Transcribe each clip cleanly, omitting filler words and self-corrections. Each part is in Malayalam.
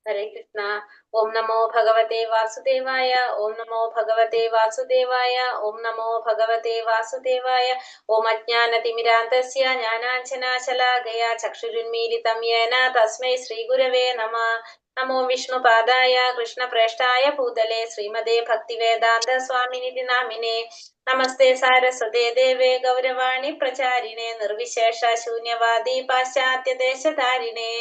ഹരേ കൃഷ്ണ. ഓം നമോ ഭഗവതേ വാസുദേവായ. ഓം നമോ ഭഗവതേ വാസുദേവായ. ഓം നമോ ഭഗവതേ വാസുദേവായ. ഓം അജ്ഞാനതിമിരാന്തസ്യ ജ്ഞാനാഞ്ജനാശലാകയാ ചക്ഷുരുന്മീലിതം യേന തസ്മൈ ശ്രീഗുരവേ നമഃ. നമോ വിഷ്ണുപാദായ കൃഷ്ണപ്രേഷ്ഠായ ഭൂതലേ ശ്രീമതേ ഭക്തിവേദാന്ത സ്വാമിനിധി നാമിനേ. നമസ്തേ സാരസ്വതേ ദേവേ ഗൗരവാണി പ്രചാരിണേ നിർവിശേഷ ശൂന്യവാദി പാശ്ചാത്യദേശധാരിണേ.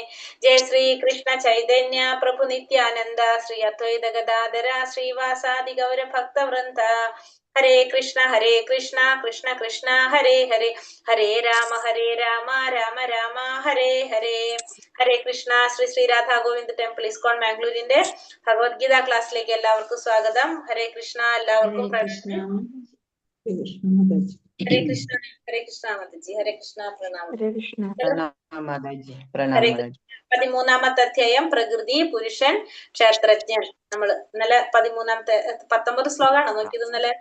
ജയ ശ്രീ കൃഷ്ണ ചൈതന്യ പ്രഭു നിത്യാനന്ദ ശ്രീ അദ്വൈത ഗദാധര ശ്രീവാസാദി ഗൗര ഭക്തവൃന്ദ. ഹരേ കൃഷ്ണ കൃഷ്ണ കൃഷ്ണ ഹരേ ഹരേ, ഹരേ രാമ രാമ രാമ ഹരേ ഹരേ. ഹരേ കൃഷ്ണ. ശ്രീ ശ്രീ രാധാ ഗോവിന്ദ് ടെമ്പിൾ ഇസ്കോൺ മാംഗ്ലൂരിന്റെ ഭഗവത്ഗീത ക്ലാസ്സിലേക്ക് എല്ലാവർക്കും സ്വാഗതം. ഹരേ കൃഷ്ണ. എല്ലാവർക്കും ഹരേ കൃഷ്ണ മാതാജി. ഹരേ കൃഷ്ണ. പ്രണാമം. ഹരേ കൃഷ്ണ. ഹരേ കൃഷ്ണ. 13-ാമത്തെ അധ്യായം പ്രകൃതി, പുരുഷൻ, ക്ഷേത്രജ്ഞൻ. നമ്മള് ഇന്നലെ 13-ാമത്തെ 19 ശ്ലോകമാണ് നോക്കിയത്. ഇന്നലെ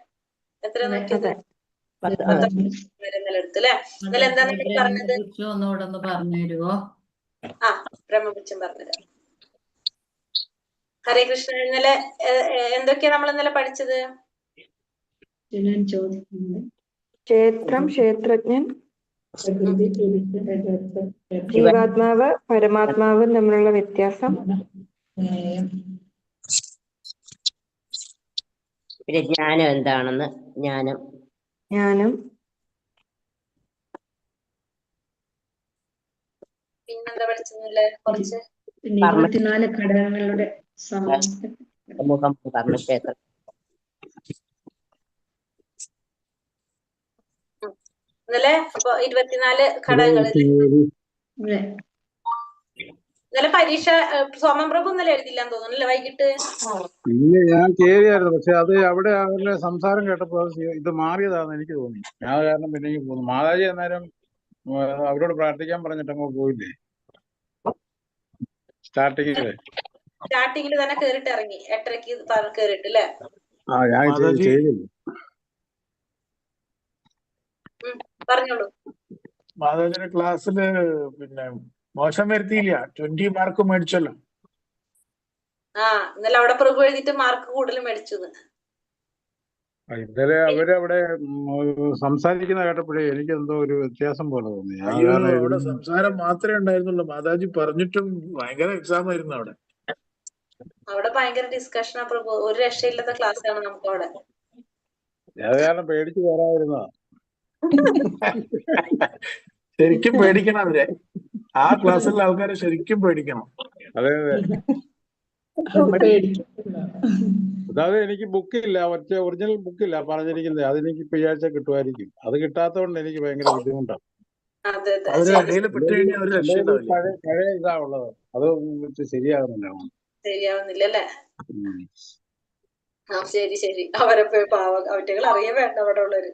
എത്ര നോക്കിയത്? 19 വരെ ഇന്നലെ എടുത്തു അല്ലെ. ഇന്നലെ എന്താ നമ്മൾ പറഞ്ഞത്? ആ, ബ്രഹ്മപുച്ഛം പറഞ്ഞുതരാം. ഹരേ കൃഷ്ണ. ഇന്നലെ എന്തൊക്കെയാ നമ്മൾ ഇന്നലെ പഠിച്ചത്? ക്ഷേത്രം, ക്ഷേത്രജ്ഞൻ, ജീവാത്മാവ്, പരമാത്മാവ് തമ്മിലുള്ള വ്യത്യാസം, പിന്നെ ജ്ഞാനം എന്താണെന്ന്, ജ്ഞാനം പിന്നെന്താ പഠിച്ചതല്ലേ? കുറച്ച് 24 ഘടകങ്ങളുടെ സമൂഹം, കർമ്മക്ഷേത്രം. ഇന്നലെ 24 ഘടകങ്ങൾ. ഇന്നലെ പരീക്ഷ സോമൻ പ്രഭു ഇന്നലെ എഴുതില്ലാന്ന് തോന്നുന്നു വൈകിട്ട്. ഇല്ല, ഞാൻ കേറിയായിരുന്നു. പക്ഷെ അത് അവിടെ അവരുടെ സംസാരം കേട്ടപ്പോ ഇത് മാറിയതാണെന്ന് എനിക്ക് തോന്നി. ഞാൻ കാരണം പിന്നെ പോന്നു. മാതാജി അന്നേരം അവരോട് പ്രാർത്ഥിക്കാൻ പറഞ്ഞിട്ട് അങ്ങ് പോയില്ലേ സ്റ്റാർട്ടിങ്ങിൽ തന്നെ കേറിട്ട് ഇറങ്ങി 8:30-ക്ക് കേറിട്ട് അല്ലേ? ആ, ഞാൻ ചെയ്തില്ല. പറഞ്ഞോളൂ. മാതാജിയുടെ ക്ലാസ്സില് പിന്നെ മോശം വരുത്തിയില്ല, 20 മാർക്ക് മേടിച്ചല്ലോ. ആ, ഇന്നലെ അവിടെ പ്രഭു എഴുതിട്ട് മാർക്ക് കൂടുതൽ മേടിച്ചു. ഇന്നലെ അവരവിടെ സംസാരിക്കുന്ന കേട്ടപ്പോഴേ എനിക്ക് എന്തോ ഒരു വ്യത്യാസം പോലെ തോന്നി. അയ്യോ, അവിടെ സംസാരം മാത്രമേ ഉണ്ടായിരുന്നുള്ളൂ. മാതാജി പറഞ്ഞിട്ടും ഭയങ്കര എക്സാം ആയിരുന്നു അവിടെ. അവിടെ ഭയങ്കര ഡിസ്കഷനാ പ്രഭു. ഒരു രക്ഷയില്ലാത്ത ക്ലാസ് ആണ് നമുക്ക് അവിടെ. അത് കാരണം പേടിച്ച് വരാതിരുന്നതാ. ശരിക്കും പേടിക്കണം അവരെ. ആ ക്ലാസ്സിലെ ആൾക്കാരെ ശരിക്കും പേടിക്കണം. അതെ അതെ. അതായത് എനിക്ക് ബുക്കില്ല, ഒറിജിനൽ ബുക്കില്ല പറഞ്ഞിരിക്കുന്നത്. അതെനിക്ക് ഇപ്പൊ ഈ ആഴ്ച കിട്ടുമായിരിക്കും. അത് കിട്ടാത്തതുകൊണ്ട് എനിക്ക് ഭയങ്കര ബുദ്ധിമുട്ടാണ്. പഴയ ഇതാ ഉള്ളത്, അത് ശരിയാകുന്നില്ല. ശരിയാവുന്നില്ലല്ലേ? ആ, ശരി ശരി. അവരെ പാവ അവറ്റകൾ അറിയാൻ വേണ്ട അവിടെ ഉള്ളവര്.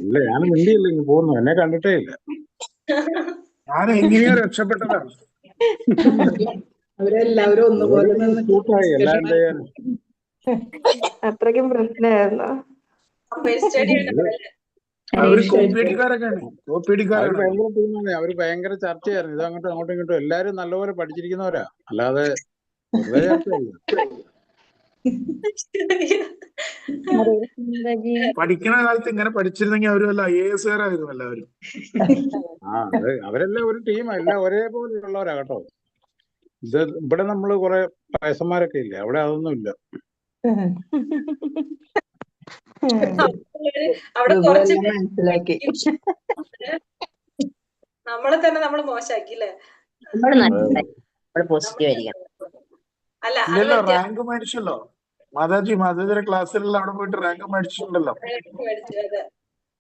ഇല്ല, ഞാൻ മിണ്ടിയില്ല, ഇങ്ങ് പോന്നു. എന്നെ കണ്ടിട്ടേ ഇല്ല. ഞാൻ എങ്ങനെയോ രക്ഷപ്പെട്ടതാണ്. അവരെല്ലാവരും ഒന്നുപോലെ കൂട്ടായി എല്ലാം ചെയ്യാൻ. അത്രയ്ക്കും പ്രശ്നമായിരുന്നു. അവര് കോപ്പിയടിക്കാരൊക്കെയാണ്. ഭയങ്കര ടീമാണ്. അവര് ഭയങ്കര ചർച്ചയായിരുന്നു. ഇത് അങ്ങോട്ടും ഇങ്ങോട്ടും എല്ലാരും നല്ലപോലെ പഠിച്ചിരിക്കുന്നവരാ, അല്ലാതെ വെറുതെ ചർച്ചയല്ല. പഠിക്കുന്ന കാലത്ത് ഇങ്ങനെ പഠിച്ചിരുന്നെങ്കിൽ അവരും അല്ല IAS കാരായിരുന്നു എല്ലാവരും. ആ, അവരെല്ലാം ഒരു ടീമാ, എല്ലാം ഒരേപോലെയുള്ളവരാ കേട്ടോ. ഇത് ഇവിടെ നമ്മള് കുറെ വയസ്സന്മാരൊക്കെ ഇല്ലേ, അവിടെ അതൊന്നും ഇല്ല. അവിടെ കുറച്ച് മനസ്സിലാക്കി നമ്മളെ തന്നെ നമ്മള് മോശാക്കില്ലേ? അല്ല, ഇല്ലല്ലോ, റാങ്ക് മേടിച്ചല്ലോ മാതാജിയുടെ ക്ലാസ്സിലുള്ള അവിടെ പോയിട്ട് റാങ്ക് മേടിച്ചിട്ടുണ്ടല്ലോ.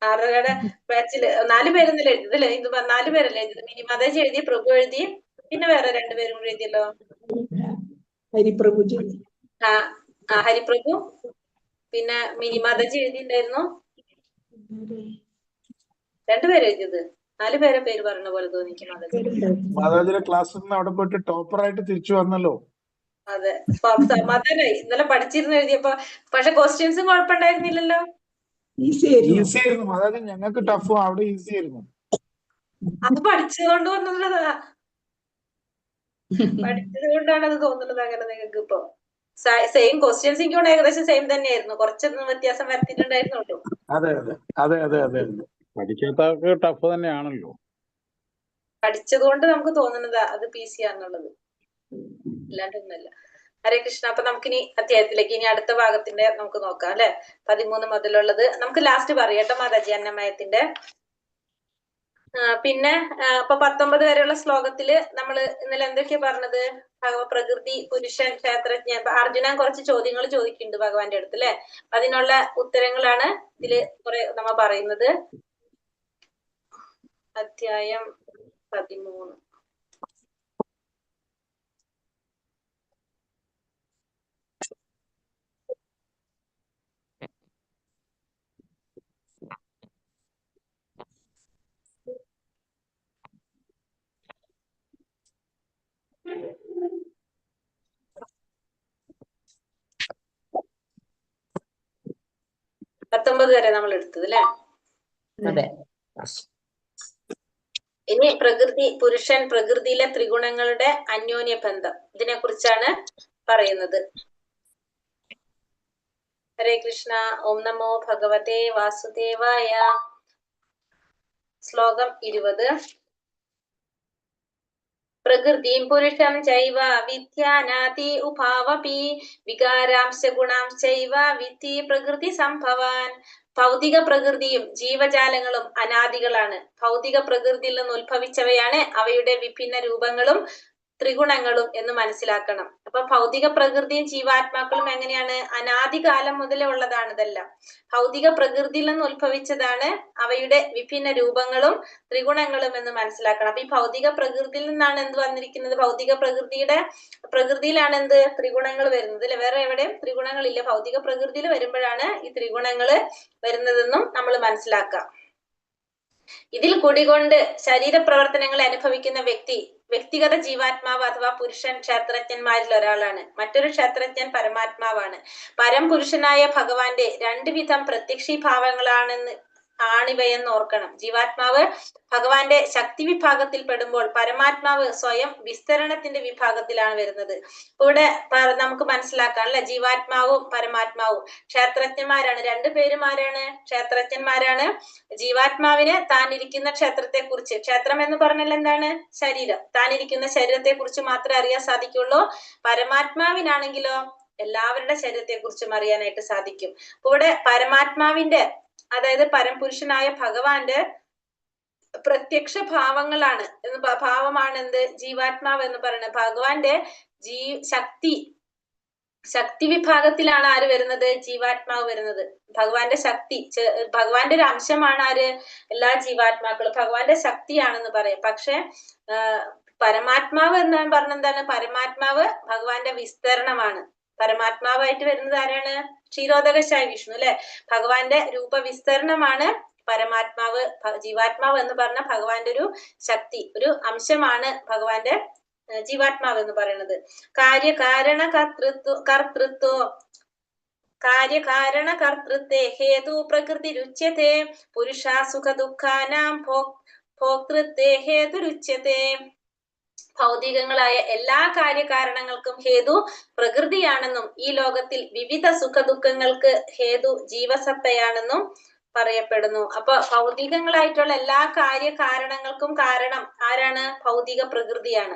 ആറുകട ബാച്ചില് 4 പേരൊന്നല്ലേ എഴുതിയതല്ലേ? ഇത് 4 പേരല്ലേ എഴുതിയത്? മിനി മാതാജി എഴുതി, പ്രഭു എഴുതി, പിന്നെ വേറെ 2 പേരും കൂടി എഴുതിയല്ലോ. ഹരിപ്രഭു, പിന്നെ മിനി മാതാജി എഴുതിണ്ടായിരുന്നു. രണ്ടുപേരും എഴുതിയത്? 4 പേരെ പേര് പറഞ്ഞ പോലെ തോന്നിക്കും മാതാജി. മാതാജിയുടെ ക്ലാസ്സിൽ നിന്ന് അവിടെ പോയിട്ട് ടോപ്പറായിട്ട് തിരിച്ചു വന്നല്ലോ. അതെ, സമാധാനായി. ഇന്നലെ പഠിച്ചിരുന്ന് എഴുതിയപ്പോ. പക്ഷെ ക്വസ്റ്റ്യൻസും കുഴപ്പമുണ്ടായിരുന്നില്ലല്ലോ. ഈസി ഈസി ആയിരുന്നു മാതാജി, ഞങ്ങൾക്ക് ടഫും അവിടെ ഈസി ആയിരുന്നു. അത് പഠിച്ചത് കൊണ്ട് വന്നുള്ളതാ. പഠിച്ചത് കൊണ്ടാണ് അത് തോന്നുന്നത് അങ്ങനെ നിങ്ങൾക്ക്. ഇപ്പൊ സെയിം ക്വസ്റ്റ്യൻസ് എനിക്ക് ഏകദേശം സെയിം തന്നെയായിരുന്നു, കുറച്ചൊന്നും വ്യത്യാസം വരുത്തിയിട്ടുണ്ടായിരുന്നുള്ളൂ. അതെ അതെ അതെ അതെ അതെ. പഠിക്കാത്തവർക്ക് ടഫ് തന്നെയാണല്ലോ. പഠിച്ചത് കൊണ്ട് നമുക്ക് തോന്നുന്നതാ അത് PC ആണെന്നുള്ളത്, അല്ലാണ്ടൊന്നുമല്ല. ഹരേ കൃഷ്ണ. അപ്പൊ നമുക്കിനി അധ്യായത്തിലേക്ക്, ഇനി അടുത്ത ഭാഗത്തിന്റെ നമുക്ക് നോക്കാം അല്ലെ. 13 മുതലുള്ളത് നമുക്ക് ലാസ്റ്റ് പറയാട്ടോ മാതാജി, അന്നമയത്തിന്റെ. പിന്നെ ഇപ്പൊ 19 വരെയുള്ള ശ്ലോകത്തില് നമ്മള് ഇന്നലെ എന്തൊക്കെയാ പറഞ്ഞത്? പ്രകൃതി, പുരുഷൻ, ക്ഷേത്രജ്ഞൻ. അർജുനൻ കുറച്ച് ചോദ്യങ്ങൾ ചോദിക്കുന്നുണ്ട് ഭഗവാന്റെ അടുത്ത് അല്ലെ. അതിനുള്ള ഉത്തരങ്ങളാണ് ഇതില് കുറെ നമ്മ പറയുന്നത്. അധ്യായം 13. വരെ നമ്മൾ എടുത്തത് അല്ലെ. അതെ. ഇനി പ്രകൃതി, പുരുഷൻ, പ്രകൃതിയിലെ ത്രിഗുണങ്ങളുടെ അന്യോന്യ ബന്ധം, ഇതിനെ കുറിച്ചാണ് പറയുന്നത്. ഹരേ കൃഷ്ണ. ഓം നമോ ഭഗവതേ വാസുദേവായ. ശ്ലോകം 20. പ്രകൃതിം പുരുഷം ചൈവ വിദ്യാനാതി ഉഭാവപി വികാരാംശ ഗുണാംശൈവ വിദ്ധി പ്രകൃതി സംഭവാൻ. ഭൗതിക പ്രകൃതിയും ജീവജാലങ്ങളും അനാദികളാണ്. ഭൗതിക പ്രകൃതിയിൽ നിന്ന് ഉത്ഭവിച്ചവയാണ് അവയുടെ വിഭിന്ന രൂപങ്ങളും ത്രിഗുണങ്ങളും എന്ന് മനസ്സിലാക്കണം. അപ്പൊ ഭൗതിക പ്രകൃതിയും ജീവാത്മാക്കളും എങ്ങനെയാണ്? അനാദികാലം മുതലേ ഉള്ളതാണ് ഇതെല്ലാം. ഭൗതിക പ്രകൃതിയിൽ നിന്ന് ഉത്ഭവിച്ചതാണ് അവയുടെ വിഭിന്ന രൂപങ്ങളും ത്രിഗുണങ്ങളും എന്ന് മനസ്സിലാക്കണം. അപ്പൊ ഈ ഭൗതിക പ്രകൃതിയിൽ നിന്നാണ് എന്ത് വന്നിരിക്കുന്നത്? ഭൗതിക പ്രകൃതിയിലാണ് എന്ത്? ത്രിഗുണങ്ങൾ വരുന്നത് അല്ലെ. വേറെ എവിടെയും ത്രിഗുണങ്ങളില്ല, ഭൗതിക പ്രകൃതിയിൽ വരുമ്പോഴാണ് ഈ ത്രിഗുണങ്ങള് വരുന്നതെന്നും നമ്മൾ മനസ്സിലാക്കാം. ഇതിൽ കുടികൊണ്ട് ശരീരപ്രവർത്തനങ്ങൾ അനുഭവിക്കുന്ന വ്യക്തിഗത ജീവാത്മാവ് അഥവാ പുരുഷൻ ക്ഷേത്രജ്ഞന്മാരിൽ ഒരാളാണ്. മറ്റൊരു ക്ഷേത്രജ്ഞൻ പരമാത്മാവാണ്. പരംപുരുഷനായ ഭഗവാന്റെ 2 വിധം പ്രത്യക്ഷീഭാവങ്ങളാണെന്ന് ആണിവയെന്ന് ഓർക്കണം. ജീവാത്മാവ് ഭഗവാന്റെ ശക്തി വിഭാഗത്തിൽ പെടുമ്പോൾ പരമാത്മാവ് സ്വയം വിസ്തരണത്തിന്റെ വിഭാഗത്തിലാണ് വരുന്നത്. ഇവിടെ നമുക്ക് മനസ്സിലാക്കാം അല്ലെ, ജീവാത്മാവും പരമാത്മാവും ക്ഷേത്രജ്ഞന്മാരാണ്. 2 പേരും ആരാണ്? ക്ഷേത്രജ്ഞന്മാരാണ്. ജീവാത്മാവിന് താനിരിക്കുന്ന ക്ഷേത്രത്തെ കുറിച്ച്, ക്ഷേത്രം എന്ന് പറഞ്ഞാൽ എന്താണ്? ശരീരം. താനിരിക്കുന്ന ശരീരത്തെ കുറിച്ച് മാത്രമേ അറിയാൻ സാധിക്കുള്ളൂ. പരമാത്മാവിനാണെങ്കിലോ എല്ലാവരുടെ ശരീരത്തെ കുറിച്ചും അറിയാനായിട്ട് സാധിക്കും. ഇവിടെ പരമാത്മാവിന്റെ, അതായത് പരംപുരുഷനായ ഭഗവാന്റെ പ്രത്യക്ഷ ഭാവങ്ങളാണ് ഭാവമാണ് എന്ത്? ജീവാത്മാവ് എന്ന് പറയുന്നത്. ഭഗവാന്റെ ശക്തി വിഭാഗത്തിലാണ് ആര് വരുന്നത്? ജീവാത്മാവ് വരുന്നത്. ഭഗവാന്റെ ശക്തി, ഭഗവാന്റെ ഒരു അംശമാണ് ആര്? എല്ലാ ജീവാത്മാക്കളും ഭഗവാന്റെ ശക്തിയാണെന്ന് പറയാം. പക്ഷെ പരമാത്മാവ് എന്ന് പറഞ്ഞെന്താണ്? പരമാത്മാവ് ഭഗവാന്റെ വിസ്തരണമാണ്. പരമാത്മാവായിട്ട് വരുന്നത് ആരാണ്? ക്ഷീരോദകശായ വിഷ്ണു അല്ലെ. ഭഗവാന്റെ രൂപവിസ്തരണമാണ് പരമാത്മാവ്. ജീവാത്മാവ് എന്ന് പറഞ്ഞ ഭഗവാന്റെ ഒരു ശക്തി, ഒരു അംശമാണ് ഭഗവാന്റെ ജീവാത്മാവ് എന്ന് പറയുന്നത്. കാര്യകാരണ കർത്തൃത്വേ ഹേതു പ്രകൃതി രുച്യത്തെ പുരുഷ സുഖ ദുഃഖാനാം ഭോക്തൃത്വേ ഹേതുരുച്യത്തെ. ഭൗതികങ്ങളായ എല്ലാ കാര്യകാരണങ്ങൾക്കും ഹേതു പ്രകൃതിയാണെന്നും ഈ ലോകത്തിൽ വിവിധ സുഖ ദുഃഖങ്ങൾക്ക് ഹേതു ജീവസത്തയാണെന്നും പറയപ്പെടുന്നു. അപ്പൊ ഭൗതികങ്ങളായിട്ടുള്ള എല്ലാ കാര്യകാരണങ്ങൾക്കും കാരണം ആരാണ്? ഭൗതിക പ്രകൃതിയാണ്.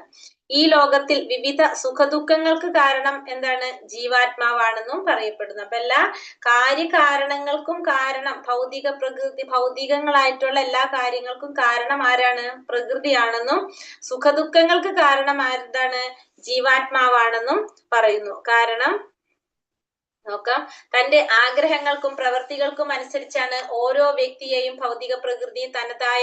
ഈ ലോകത്തിൽ വിവിധ സുഖദുഃഖങ്ങൾക്ക് കാരണം എന്താണ്? ജീവാത്മാവാണെന്നും പറയപ്പെടുന്നു. അപ്പൊ എല്ലാ കാര്യകാരണങ്ങൾക്കും കാരണം ഭൗതിക പ്രകൃതി, ഭൗതികങ്ങളായിട്ടുള്ള എല്ലാ കാര്യങ്ങൾക്കും കാരണം ആരാണ്? പ്രകൃതിയാണെന്നും സുഖദുഃഖങ്ങൾക്ക് കാരണം എന്താണ്? ജീവാത്മാവാണെന്നും പറയുന്നു. കാരണം നോക്കാം. തന്റെ ആഗ്രഹങ്ങൾക്കും പ്രവർത്തികൾക്കും അനുസരിച്ചാണ് ഓരോ വ്യക്തിയെയും ഭൗതിക പ്രകൃതി തനതായ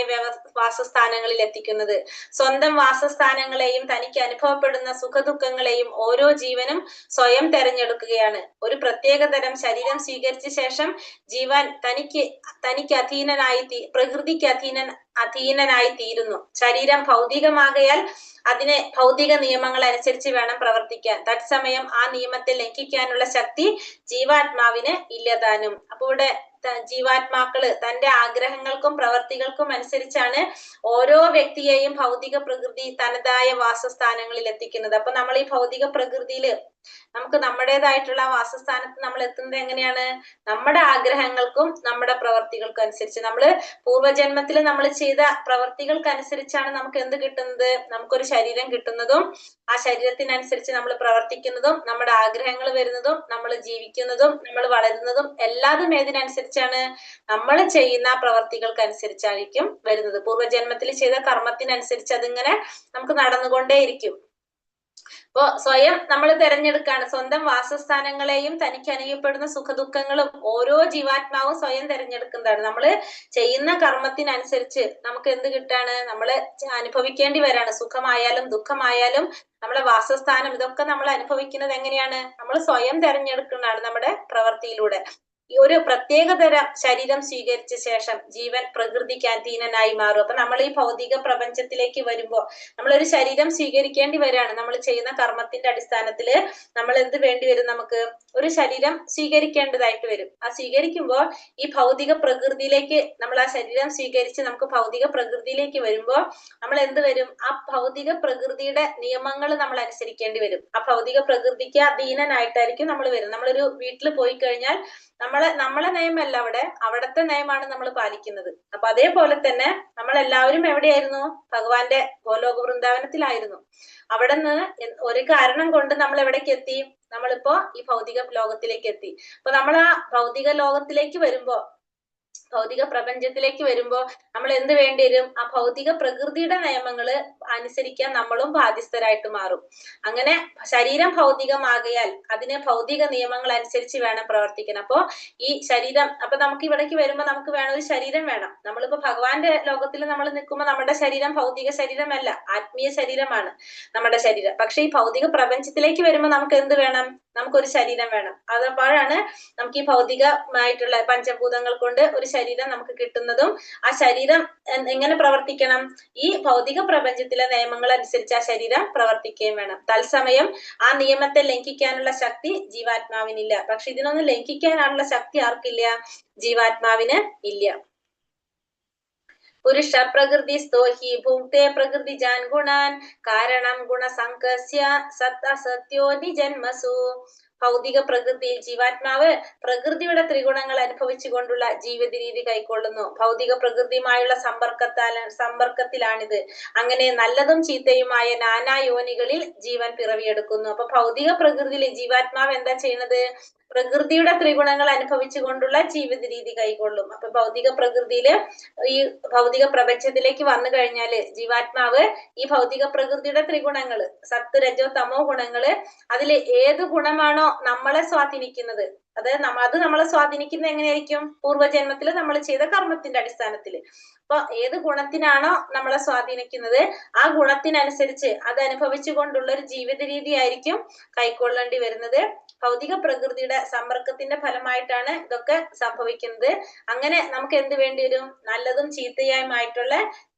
വാസസ്ഥാനങ്ങളിൽ എത്തിക്കുന്നത്. സ്വന്തം വാസസ്ഥാനങ്ങളെയും തനിക്ക് അനുഭവപ്പെടുന്ന സുഖദുഃഖങ്ങളെയും ഓരോ ജീവനും സ്വയം തെരഞ്ഞെടുക്കുകയാണ്. ഒരു പ്രത്യേക തരം ശരീരം സ്വീകരിച്ച ശേഷം ജീവൻ തനിക്ക് പ്രകൃതിക്ക് അധീനനായി തീരുന്നു. ശരീരം ഭൗതികമാകയാൽ അതിനെ ഭൗതിക നിയമങ്ങൾ അനുസരിച്ച് വേണം പ്രവർത്തിക്കാൻ. തത്സമയം ആ നിയമത്തെ ലംഘിക്കാനുള്ള ശക്തി ജീവാത്മാവിന് ഇല്ലതാനും. അപ്പൊ ഇവിടെ ജീവാത്മാക്കള് തന്റെ ആഗ്രഹങ്ങൾക്കും പ്രവർത്തികൾക്കും അനുസരിച്ചാണ് ഓരോ വ്യക്തിയെയും ഭൗതിക പ്രകൃതി തനതായ വാസസ്ഥാനങ്ങളിൽ എത്തിക്കുന്നത്. അപ്പൊ നമ്മൾ ഈ ഭൗതിക പ്രകൃതിയില് നമുക്ക് നമ്മുടേതായിട്ടുള്ള വാസസ്ഥാനത്ത് നമ്മൾ എത്തുന്നത് എങ്ങനെയാണ്? നമ്മുടെ ആഗ്രഹങ്ങൾക്കും നമ്മുടെ പ്രവർത്തികൾക്കും അനുസരിച്ച്. നമ്മള് പൂർവ്വജന്മത്തിൽ നമ്മൾ ചെയ്ത പ്രവർത്തികൾക്കനുസരിച്ചാണ് നമുക്ക് എന്ത് കിട്ടുന്നത്? നമുക്കൊരു ശരീരം കിട്ടുന്നതും ആ ശരീരത്തിനനുസരിച്ച് നമ്മൾ പ്രവർത്തിക്കുന്നതും നമ്മുടെ ആഗ്രഹങ്ങൾ വരുന്നതും നമ്മൾ ജീവിക്കുന്നതും നമ്മൾ വളരുന്നതും എല്ലാതും ഏതിനനുസരിച്ചാണ്? നമ്മൾ ചെയ്യുന്ന പ്രവർത്തികൾക്കനുസരിച്ചായിരിക്കും വരുന്നത്. പൂർവ്വജന്മത്തിൽ ചെയ്ത കർമ്മത്തിനനുസരിച്ച് അതിങ്ങനെ നമുക്ക് നടന്നുകൊണ്ടേയിരിക്കും. അപ്പോ സ്വയം നമ്മൾ തെരഞ്ഞെടുക്കാണ്. സ്വന്തം വാസസ്ഥാനങ്ങളെയും തനിക്ക് അനുഭവപ്പെടുന്ന സുഖദുഃഖങ്ങളും ഓരോ ജീവാത്മാവും സ്വയം തെരഞ്ഞെടുക്കുന്നതാണ്. നമ്മള് ചെയ്യുന്ന കർമ്മത്തിനനുസരിച്ച് നമുക്ക് എന്ത് കിട്ടാണ്? നമ്മള് അനുഭവിക്കേണ്ടി വരാണ്. സുഖമായാലും ദുഃഖമായാലും നമ്മളെ വാസസ്ഥാനം ഇതൊക്കെ നമ്മൾ അനുഭവിക്കുന്നത് എങ്ങനെയാണ്? നമ്മൾ സ്വയം തെരഞ്ഞെടുക്കുന്നതാണ് നമ്മുടെ പ്രവൃത്തിയിലൂടെ. ഈ ഒരു പ്രത്യേകതരം ശരീരം സ്വീകരിച്ച ശേഷം ജീവൻ പ്രകൃതിക്ക് അധീനനായി മാറും. അപ്പൊ നമ്മൾ ഈ ഭൗതിക പ്രപഞ്ചത്തിലേക്ക് വരുമ്പോ നമ്മളൊരു ശരീരം സ്വീകരിക്കേണ്ടി വരികയാണ്. നമ്മൾ ചെയ്യുന്ന കർമ്മത്തിന്റെ അടിസ്ഥാനത്തില് നമ്മൾ എന്ത് വേണ്ടി വരും? നമുക്ക് ഒരു ശരീരം സ്വീകരിക്കേണ്ടതായിട്ട് വരും. ആ സ്വീകരിക്കുമ്പോ ഈ ഭൗതിക പ്രകൃതിയിലേക്ക് നമ്മൾ ആ ശരീരം സ്വീകരിച്ച് നമുക്ക് ഭൗതിക പ്രകൃതിയിലേക്ക് വരുമ്പോ നമ്മൾ എന്ത് വരും? ആ ഭൗതിക പ്രകൃതിയുടെ നിയമങ്ങൾ നമ്മൾ അനുസരിക്കേണ്ടി വരും. ആ ഭൗതിക പ്രകൃതിക്ക് അധീനനായിട്ടായിരിക്കും നമ്മൾ വരും. നമ്മളൊരു വീട്ടിൽ പോയി കഴിഞ്ഞാൽ നമ്മളെ നിയമല്ല അവിടത്തെ നിയമമാണ് നമ്മൾ പാലിക്കുന്നത്. അപ്പൊ അതേപോലെ തന്നെ നമ്മളെല്ലാവരും എവിടെയായിരുന്നു? ഭഗവാന്റെ ഗോലോക വൃന്ദാവനത്തിലായിരുന്നു. അവിടെ നിന്ന് ഒരു കാരണം കൊണ്ട് നമ്മൾ എവിടേക്ക് എത്തി? നമ്മളിപ്പോ ഈ ഭൗതിക ലോകത്തിലേക്ക് എത്തി. അപ്പൊ നമ്മൾ ആ ഭൗതിക ലോകത്തിലേക്ക് വരുമ്പോ, ഭൗതിക പ്രപഞ്ചത്തിലേക്ക് വരുമ്പോ നമ്മൾ എന്ത് വേണ്ടി വരും? ആ ഭൗതിക പ്രകൃതിയുടെ നിയമങ്ങള് അനുസരിക്കാൻ നമ്മളും ബാധ്യസ്ഥരായിട്ട് മാറും. അങ്ങനെ ശരീരം ഭൗതികമാകയാൽ അതിന് ഭൗതിക നിയമങ്ങൾ അനുസരിച്ച് വേണം പ്രവർത്തിക്കാൻ. അപ്പോ ഈ ശരീരം, അപ്പൊ നമുക്ക് ഇവിടേക്ക് വരുമ്പോ നമുക്ക് വേണം ഒരു ശരീരം വേണം. നമ്മളിപ്പോ ഭഗവാന്റെ ലോകത്തിൽ നമ്മൾ നിൽക്കുമ്പോൾ നമ്മുടെ ശരീരം ഭൗതിക ശരീരമല്ല, ആത്മീയ ശരീരമാണ് നമ്മുടെ ശരീരം. പക്ഷെ ഈ ഭൗതിക പ്രപഞ്ചത്തിലേക്ക് വരുമ്പോ നമുക്ക് എന്ത് വേണം? നമുക്കൊരു ശരീരം വേണം. അതപ്പോഴാണ് നമുക്ക് ഈ ഭൗതികമായിട്ടുള്ള പഞ്ചഭൂതങ്ങൾ കൊണ്ട് ഒരു ശരീരം നമുക്ക് കിട്ടുന്നതും ആ ശരീരം എങ്ങനെ പ്രവർത്തിക്കണം? ഈ ഭൗതിക പ്രപഞ്ചത്തിലെ നിയമങ്ങൾ അനുസരിച്ച് ആ ശരീരം പ്രവർത്തിക്കുകയും വേണം. തത്സമയം ആ നിയമത്തെ ലംഘിക്കാനുള്ള ശക്തി ജീവാത്മാവിനില്ല. പക്ഷെ ഇതിനൊന്നും ലംഘിക്കാനുള്ള ശക്തി ആർക്കില്ല? ജീവാത്മാവിന് ഇല്ല. പുരുഷ പ്രകൃതി സ്തോഹി ഭുക്തേ പ്രകൃതി ജാൻ ഗുണാൻ കാരണം ഗുണസംകസ്യ സത്യോ നിജന്മസു. ഭൗതിക പ്രകൃതിയിൽ ജീവാത്മാവ് പ്രകൃതിയുടെ ത്രിഗുണങ്ങൾ അനുഭവിച്ചുകൊണ്ടുള്ള ജീവിത രീതി കൈക്കൊള്ളുന്നു. ഭൗതിക പ്രകൃതിയുമായുള്ള സമ്പർക്കത്തിലാണിത്. അങ്ങനെ നല്ലതും ചീത്തയുമായ നാനാ യോനികളിൽ ജീവൻ പിറവിയെടുക്കുന്നു. അപ്പൊ ഭൗതിക പ്രകൃതിയിൽ ജീവാത്മാവ് എന്താ ചെയ്യുന്നത്? പ്രകൃതിയുടെ ത്രിഗുണങ്ങൾ അനുഭവിച്ചുകൊണ്ടുള്ള ജീവിത രീതി കൈക്കൊള്ളും. അപ്പൊ ഭൗതിക പ്രകൃതിയില് ഈ ഭൗതിക പ്രപഞ്ചത്തിലേക്ക് വന്നു കഴിഞ്ഞാല് ജീവാത്മാവ് ഈ ഭൗതിക പ്രകൃതിയുടെ ത്രിഗുണങ്ങള്, സത്ത് രജോ തമോ ഗുണങ്ങള്, അതില് ഏത് ഗുണമാണോ നമ്മളെ സ്വാധീനിക്കുന്നത്, അത് നമ്മളെ സ്വാധീനിക്കുന്നത് എങ്ങനെയായിരിക്കും? പൂർവ്വജന്മത്തിൽ നമ്മൾ ചെയ്ത കർമ്മത്തിന്റെ അടിസ്ഥാനത്തില്. അപ്പൊ ഏത് ഗുണത്തിനാണോ നമ്മളെ സ്വാധീനിക്കുന്നത് ആ ഗുണത്തിനനുസരിച്ച് അത് അനുഭവിച്ചുകൊണ്ടുള്ള ഒരു ജീവിത രീതി ആയിരിക്കും കൈക്കൊള്ളേണ്ടി വരുന്നത്. ഭൗതിക പ്രകൃതിയുടെ സമ്പർക്കത്തിന്റെ ഫലമായിട്ടാണ് ഇതൊക്കെ സംഭവിക്കുന്നത്. അങ്ങനെ നമുക്ക് എന്ത് വേണ്ടി വരും? നല്ലതും ചീത്തയുമായിട്ടുള്ള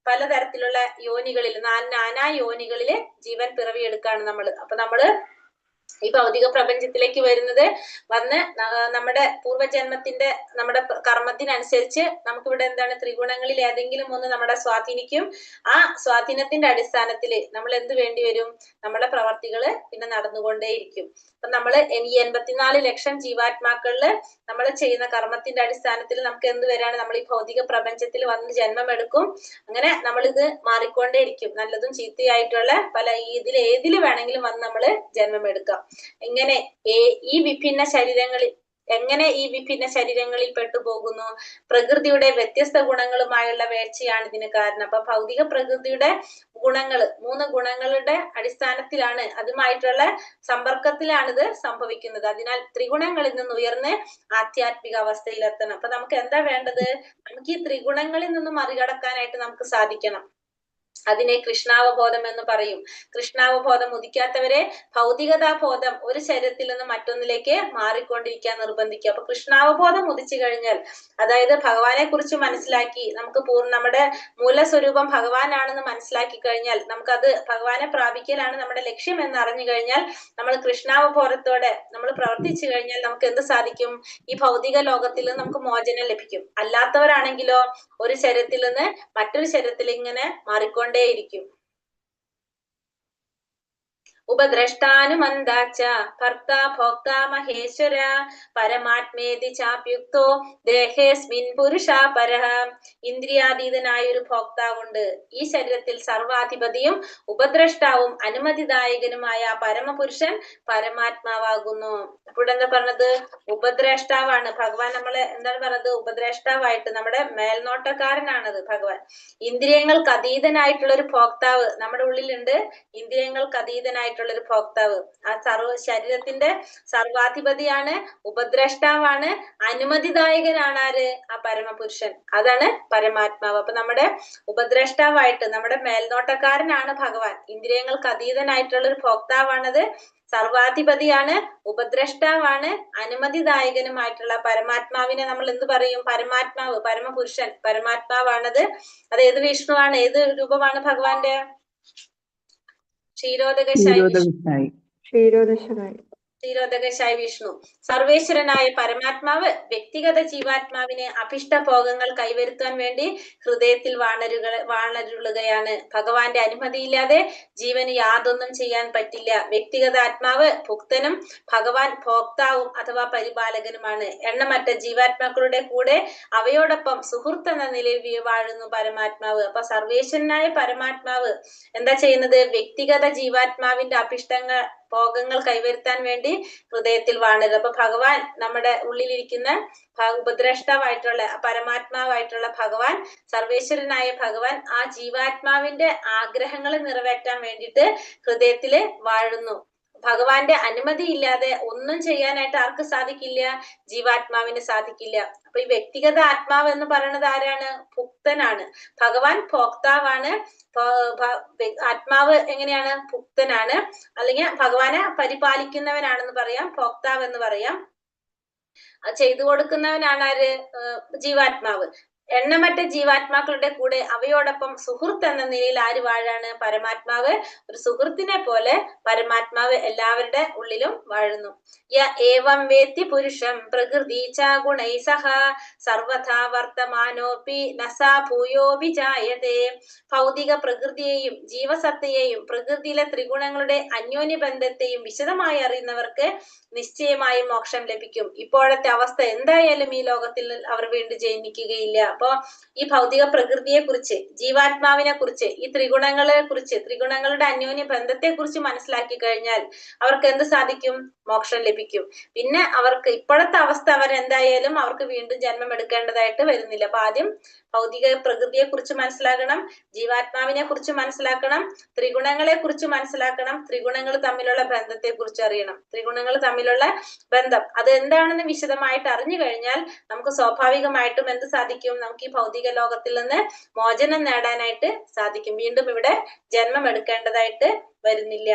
പലതരത്തിലുള്ള യോനികളിൽ, നാനാ യോനികളില് ജീവൻ പിറവിയെടുക്കാണ് നമ്മള്. അപ്പൊ നമ്മള് ഈ ഭൗതിക പ്രപഞ്ചത്തിലേക്ക് വന്ന് നമ്മുടെ പൂർവ്വജന്മത്തിന്റെ നമ്മുടെ കർമ്മത്തിനനുസരിച്ച് നമുക്കിവിടെ എന്താണ്? ത്രിഗുണങ്ങളിൽ ഏതെങ്കിലും ഒന്ന് നമ്മളെ സ്വാധീനിക്കും. ആ സ്വാധീനത്തിന്റെ അടിസ്ഥാനത്തില് നമ്മൾ എന്ത് വേണ്ടി വരും? നമ്മുടെ പ്രവർത്തികള് പിന്നെ നടന്നുകൊണ്ടേയിരിക്കും. അപ്പൊ നമ്മള് ഈ 84 ലക്ഷം ജീവാത്മാക്കളില് നമ്മൾ ചെയ്യുന്ന കർമ്മത്തിന്റെ അടിസ്ഥാനത്തിൽ നമുക്ക് എന്ത് വരാണ്? നമ്മൾ ഈ ഭൗതിക പ്രപഞ്ചത്തിൽ വന്ന് ജന്മം എടുക്കും. അങ്ങനെ നമ്മളിത് മാറിക്കൊണ്ടേയിരിക്കും. നല്ലതും ചീത്തയായിട്ടുള്ള ഏതില് വേണമെങ്കിലും വന്ന് നമ്മള് ജന്മം എടുക്കാം. ഇങ്ങനെ ഈ വിഭിന്ന ശരീരങ്ങളിൽ എങ്ങനെ ഈ വിഭിന്ന ശരീരങ്ങളിൽ പെട്ടുപോകുന്നു? പ്രകൃതിയുടെ വ്യത്യസ്ത ഗുണങ്ങളുമായുള്ള വേഴ്ചയാണ് ഇതിന് കാരണം. അപ്പൊ ഭൗതിക പ്രകൃതിയുടെ ഗുണങ്ങൾ, 3 ഗുണങ്ങളുടെ അടിസ്ഥാനത്തിലാണ്, അതുമായിട്ടുള്ള സമ്പർക്കത്തിലാണ് ഇത് സംഭവിക്കുന്നത്. അതിനാൽ ത്രിഗുണങ്ങളിൽ നിന്ന് ഉയർന്ന് ആധ്യാത്മിക അവസ്ഥയിലെത്തണം. അപ്പൊ നമുക്ക് എന്താ വേണ്ടത്? നമുക്ക് ഈ ത്രിഗുണങ്ങളിൽ നിന്നും മറികടക്കാനായിട്ട് നമുക്ക് സാധിക്കണം. അതിനെ കൃഷ്ണാവബോധം എന്ന് പറയും. കൃഷ്ണാവബോധം ഉദിക്കാത്തവരെ ഭൗതികതാബോധം ഒരു ശരീരത്തിൽ നിന്ന് മറ്റൊന്നിലേക്ക് മാറിക്കൊണ്ടിരിക്കാൻ നിർബന്ധിക്കുക. അപ്പൊ കൃഷ്ണാവബോധം ഉദിച്ചു കഴിഞ്ഞാൽ, അതായത് ഭഗവാനെ കുറിച്ച് മനസ്സിലാക്കി, നമുക്ക് നമ്മുടെ മൂലസ്വരൂപം ഭഗവാനാണെന്ന് മനസ്സിലാക്കി കഴിഞ്ഞാൽ, നമുക്കത് ഭഗവാനെ പ്രാപിക്കലാണ് നമ്മുടെ ലക്ഷ്യം എന്ന് അറിഞ്ഞു കഴിഞ്ഞാൽ, നമ്മൾ കൃഷ്ണാവബോധത്തോടെ നമ്മൾ പ്രവർത്തിച്ചു കഴിഞ്ഞാൽ നമുക്ക് എന്ത് സാധിക്കും? ഈ ഭൗതിക ലോകത്തിൽ നിന്ന് നമുക്ക് മോചനം ലഭിക്കും. അല്ലാത്തവരാണെങ്കിലോ ഒരു ശരീരത്തിൽ നിന്ന് മറ്റൊരു ശരീരത്തിൽ ഇങ്ങനെ മാറിക്കൊണ്ടേയിരിക്കും. ഉപദ്രഷ്ടാനുമന്താച്ച ഭർത്ത ഭോക്ത മഹേശ്വര പരമാത്മേതി ചാപ്യുക്തോ ദേഹേസ്മിൻ പുരുഷാ പരഃ. ഇന്ദ്രിയാതീതനായ ഒരു ഭോക്താവുണ്ട്. ഈ ശരീരത്തിൽ സർവാധിപതിയും ഉപദ്രഷ്ടാവും അനുമതിദായകനുമായ പരമപുരുഷൻ പരമാത്മാവാകുന്നു. ഇവിടെ എന്താ പറഞ്ഞത്? ഉപദ്രഷ്ടാവാണ് ഭഗവാൻ. നമ്മളെ എന്താണ് പറഞ്ഞത്? ഉപദ്രഷ്ടാവായിട്ട് നമ്മുടെ മേൽനോട്ടക്കാരനാണത് ഭഗവാൻ. ഇന്ദ്രിയങ്ങൾക്ക് അതീതനായിട്ടുള്ള ഒരു ഭോക്താവ് നമ്മുടെ ഉള്ളിലുണ്ട്. ഇന്ദ്രിയങ്ങൾക്ക് അതീതനായിട്ടുള്ള ഒരു ഭോക്താവ്, ആ ശരീരത്തിന്റെ സർവാധിപതിയാണ്, ഉപദ്രഷ്ടാവാണ്, അനുമതിദായകനാണ്. ആര്? ആ പരമപുരുഷൻ. അതാണ് പരമാത്മാവ്. അപ്പൊ നമ്മുടെ ഉപദ്രഷ്ടാവായിട്ട് നമ്മുടെ മേൽനോട്ടക്കാരനാണ് ഭഗവാൻ. ഇന്ദ്രിയങ്ങൾക്ക് അതീതനായിട്ടുള്ള ഒരു ഭോക്താവാണത്, സർവാധിപതിയാണ്, ഉപദ്രഷ്ടാവാണ്, അനുമതിദായകനുമായിട്ടുള്ള പരമാത്മാവിനെ നമ്മൾ എന്ത് പറയും? പരമാത്മാവ്, പരമപുരുഷൻ, പരമാത്മാവാണത്. അത് ഏത് വിഷ്ണുവാണ്? ഏത് രൂപമാണ് ഭഗവാന്റെ? ക്ഷീരോദകശായി വിഷ്ണു. സർവേശ്വരനായ പരമാത്മാവ് വ്യക്തിഗത ജീവാത്മാവിന് അഭിഷ്ട ഭോഗങ്ങൾ കൈവരുത്താൻ വേണ്ടി ഹൃദയത്തിൽ വാണരുളുകയാണ്. ഭഗവാന്റെ അനുമതിയില്ലാതെ ജീവന് യാതൊന്നും ചെയ്യാൻ പറ്റില്ല. വ്യക്തിഗത ആത്മാവ് ഭുക്തനും ഭഗവാൻ ഭോക്താവും അഥവാ പരിപാലകനുമാണ്. എണ്ണമറ്റ ജീവാത്മാക്കളുടെ കൂടെ അവയോടൊപ്പം സുഹൃത്ത് എന്ന നിലയിൽ വാഴുന്നു പരമാത്മാവ്. അപ്പൊ സർവേശ്വരനായ പരമാത്മാവ് എന്താ ചെയ്യുന്നത്? വ്യക്തിഗത ജീവാത്മാവിന്റെ അഭിഷ്ടങ്ങൾ ഭോഗങ്ങൾ കൈവരുത്താൻ വേണ്ടി ഹൃദയത്തിൽ വാണരുത്. അപ്പൊ ഭഗവാൻ നമ്മുടെ ഉള്ളിലിരിക്കുന്ന ഉപദ്രഷ്ടാവായിട്ടുള്ള പരമാത്മാവായിട്ടുള്ള ഭഗവാൻ, സർവേശ്വരനായ ഭഗവാൻ ആ ജീവാത്മാവിന്റെ ആഗ്രഹങ്ങൾ നിറവേറ്റാൻ വേണ്ടിയിട്ട് ഹൃദയത്തില് വാഴുന്നു. ഭഗവാന്റെ അനുമതി ഇല്ലാതെ ഒന്നും ചെയ്യാനായിട്ട് ആർക്ക് സാധിക്കില്ല? ജീവാത്മാവിന് സാധിക്കില്ല. അപ്പൊ ഈ വ്യക്തിഗത ആത്മാവ് എന്ന് പറയുന്നത് ആരാണ്? ഭുക്തനാണ്. ഭഗവാൻ ഭോക്താവാണ്. ആത്മാവ് എങ്ങനെയാണ്? ഭുക്തനാണ്, അല്ലെങ്കിൽ ഭഗവാനെ പരിപാലിക്കുന്നവനാണെന്ന് പറയാം, ഭോക്താവ് എന്ന് പറയാം. ചെയ്തു കൊടുക്കുന്നവനാണ് ആര്? ജീവാത്മാവ്. എണ്ണമറ്റ ജീവാത്മാക്കളുടെ കൂടെ അവയോടൊപ്പം സുഹൃത്ത് എന്ന നിലയിൽ ആര് വാഴാണ്? പരമാത്മാവ്. ഒരു സുഹൃത്തിനെ പോലെ പരമാത്മാവ് എല്ലാവരുടെ ഉള്ളിലും വാഴുന്നു. ഏവം വേത്തി പുരുഷം പ്രകൃതി ച ഗുണൈ സഹ സർവഥാ വർത്തമാനോപി നസാ ഭൂയോ വിജായതേ. ഭൗതിക പ്രകൃതിയെയും ജീവസത്തയെയും പ്രകൃതിയിലെ ത്രിഗുണങ്ങളുടെ അന്യോന്യ ബന്ധത്തെയും വിശദമായി അറിയുന്നവർക്ക് നിശ്ചയമായും മോക്ഷം ലഭിക്കും. ഇപ്പോഴത്തെ അവസ്ഥ എന്തായാലും ഈ ലോകത്തിൽ അവർ വീണ്ടും ജനിക്കുകയില്ല. അപ്പോ ഈ ഭൗതിക പ്രകൃതിയെ കുറിച്ച്, ജീവാത്മാവിനെ കുറിച്ച്, ഈ ത്രിഗുണങ്ങളെ കുറിച്ച്, ത്രിഗുണങ്ങളുടെ അന്യോന്യ ബന്ധത്തെ കുറിച്ച് മനസ്സിലാക്കി കഴിഞ്ഞാൽ അവർക്ക് എന്ത് സാധിക്കും? മോക്ഷം ലഭിക്കും. പിന്നെ അവർക്ക് ഇപ്പോഴത്തെ അവസ്ഥ അവരെന്തായാലും അവർക്ക് വീണ്ടും ജന്മം എടുക്കേണ്ടതായിട്ട് വരുന്നില്ല. അപ്പൊ ആദ്യം ഭൗതിക പ്രകൃതിയെ കുറിച്ച് മനസ്സിലാക്കണം, ജീവാത്മാവിനെ കുറിച്ച് മനസ്സിലാക്കണം, ത്രിഗുണങ്ങളെ കുറിച്ച് മനസ്സിലാക്കണം, ത്രിഗുണങ്ങൾ തമ്മിലുള്ള ബന്ധത്തെ കുറിച്ച് അറിയണം. ത്രിഗുണങ്ങൾ തമ്മിലുള്ള ബന്ധം അത് എന്താണെന്ന് വിശദമായിട്ട് അറിഞ്ഞു കഴിഞ്ഞാൽ നമുക്ക് സ്വാഭാവികമായിട്ടും എന്ത് സാധിക്കും? നമുക്ക് ഈ ഭൗതിക ലോകത്തിൽ നിന്ന് മോചനം നേടാനായിട്ട് സാധിക്കും. വീണ്ടും ഇവിടെ ജന്മം എടുക്കേണ്ടതായിട്ട് വരുന്നില്ല.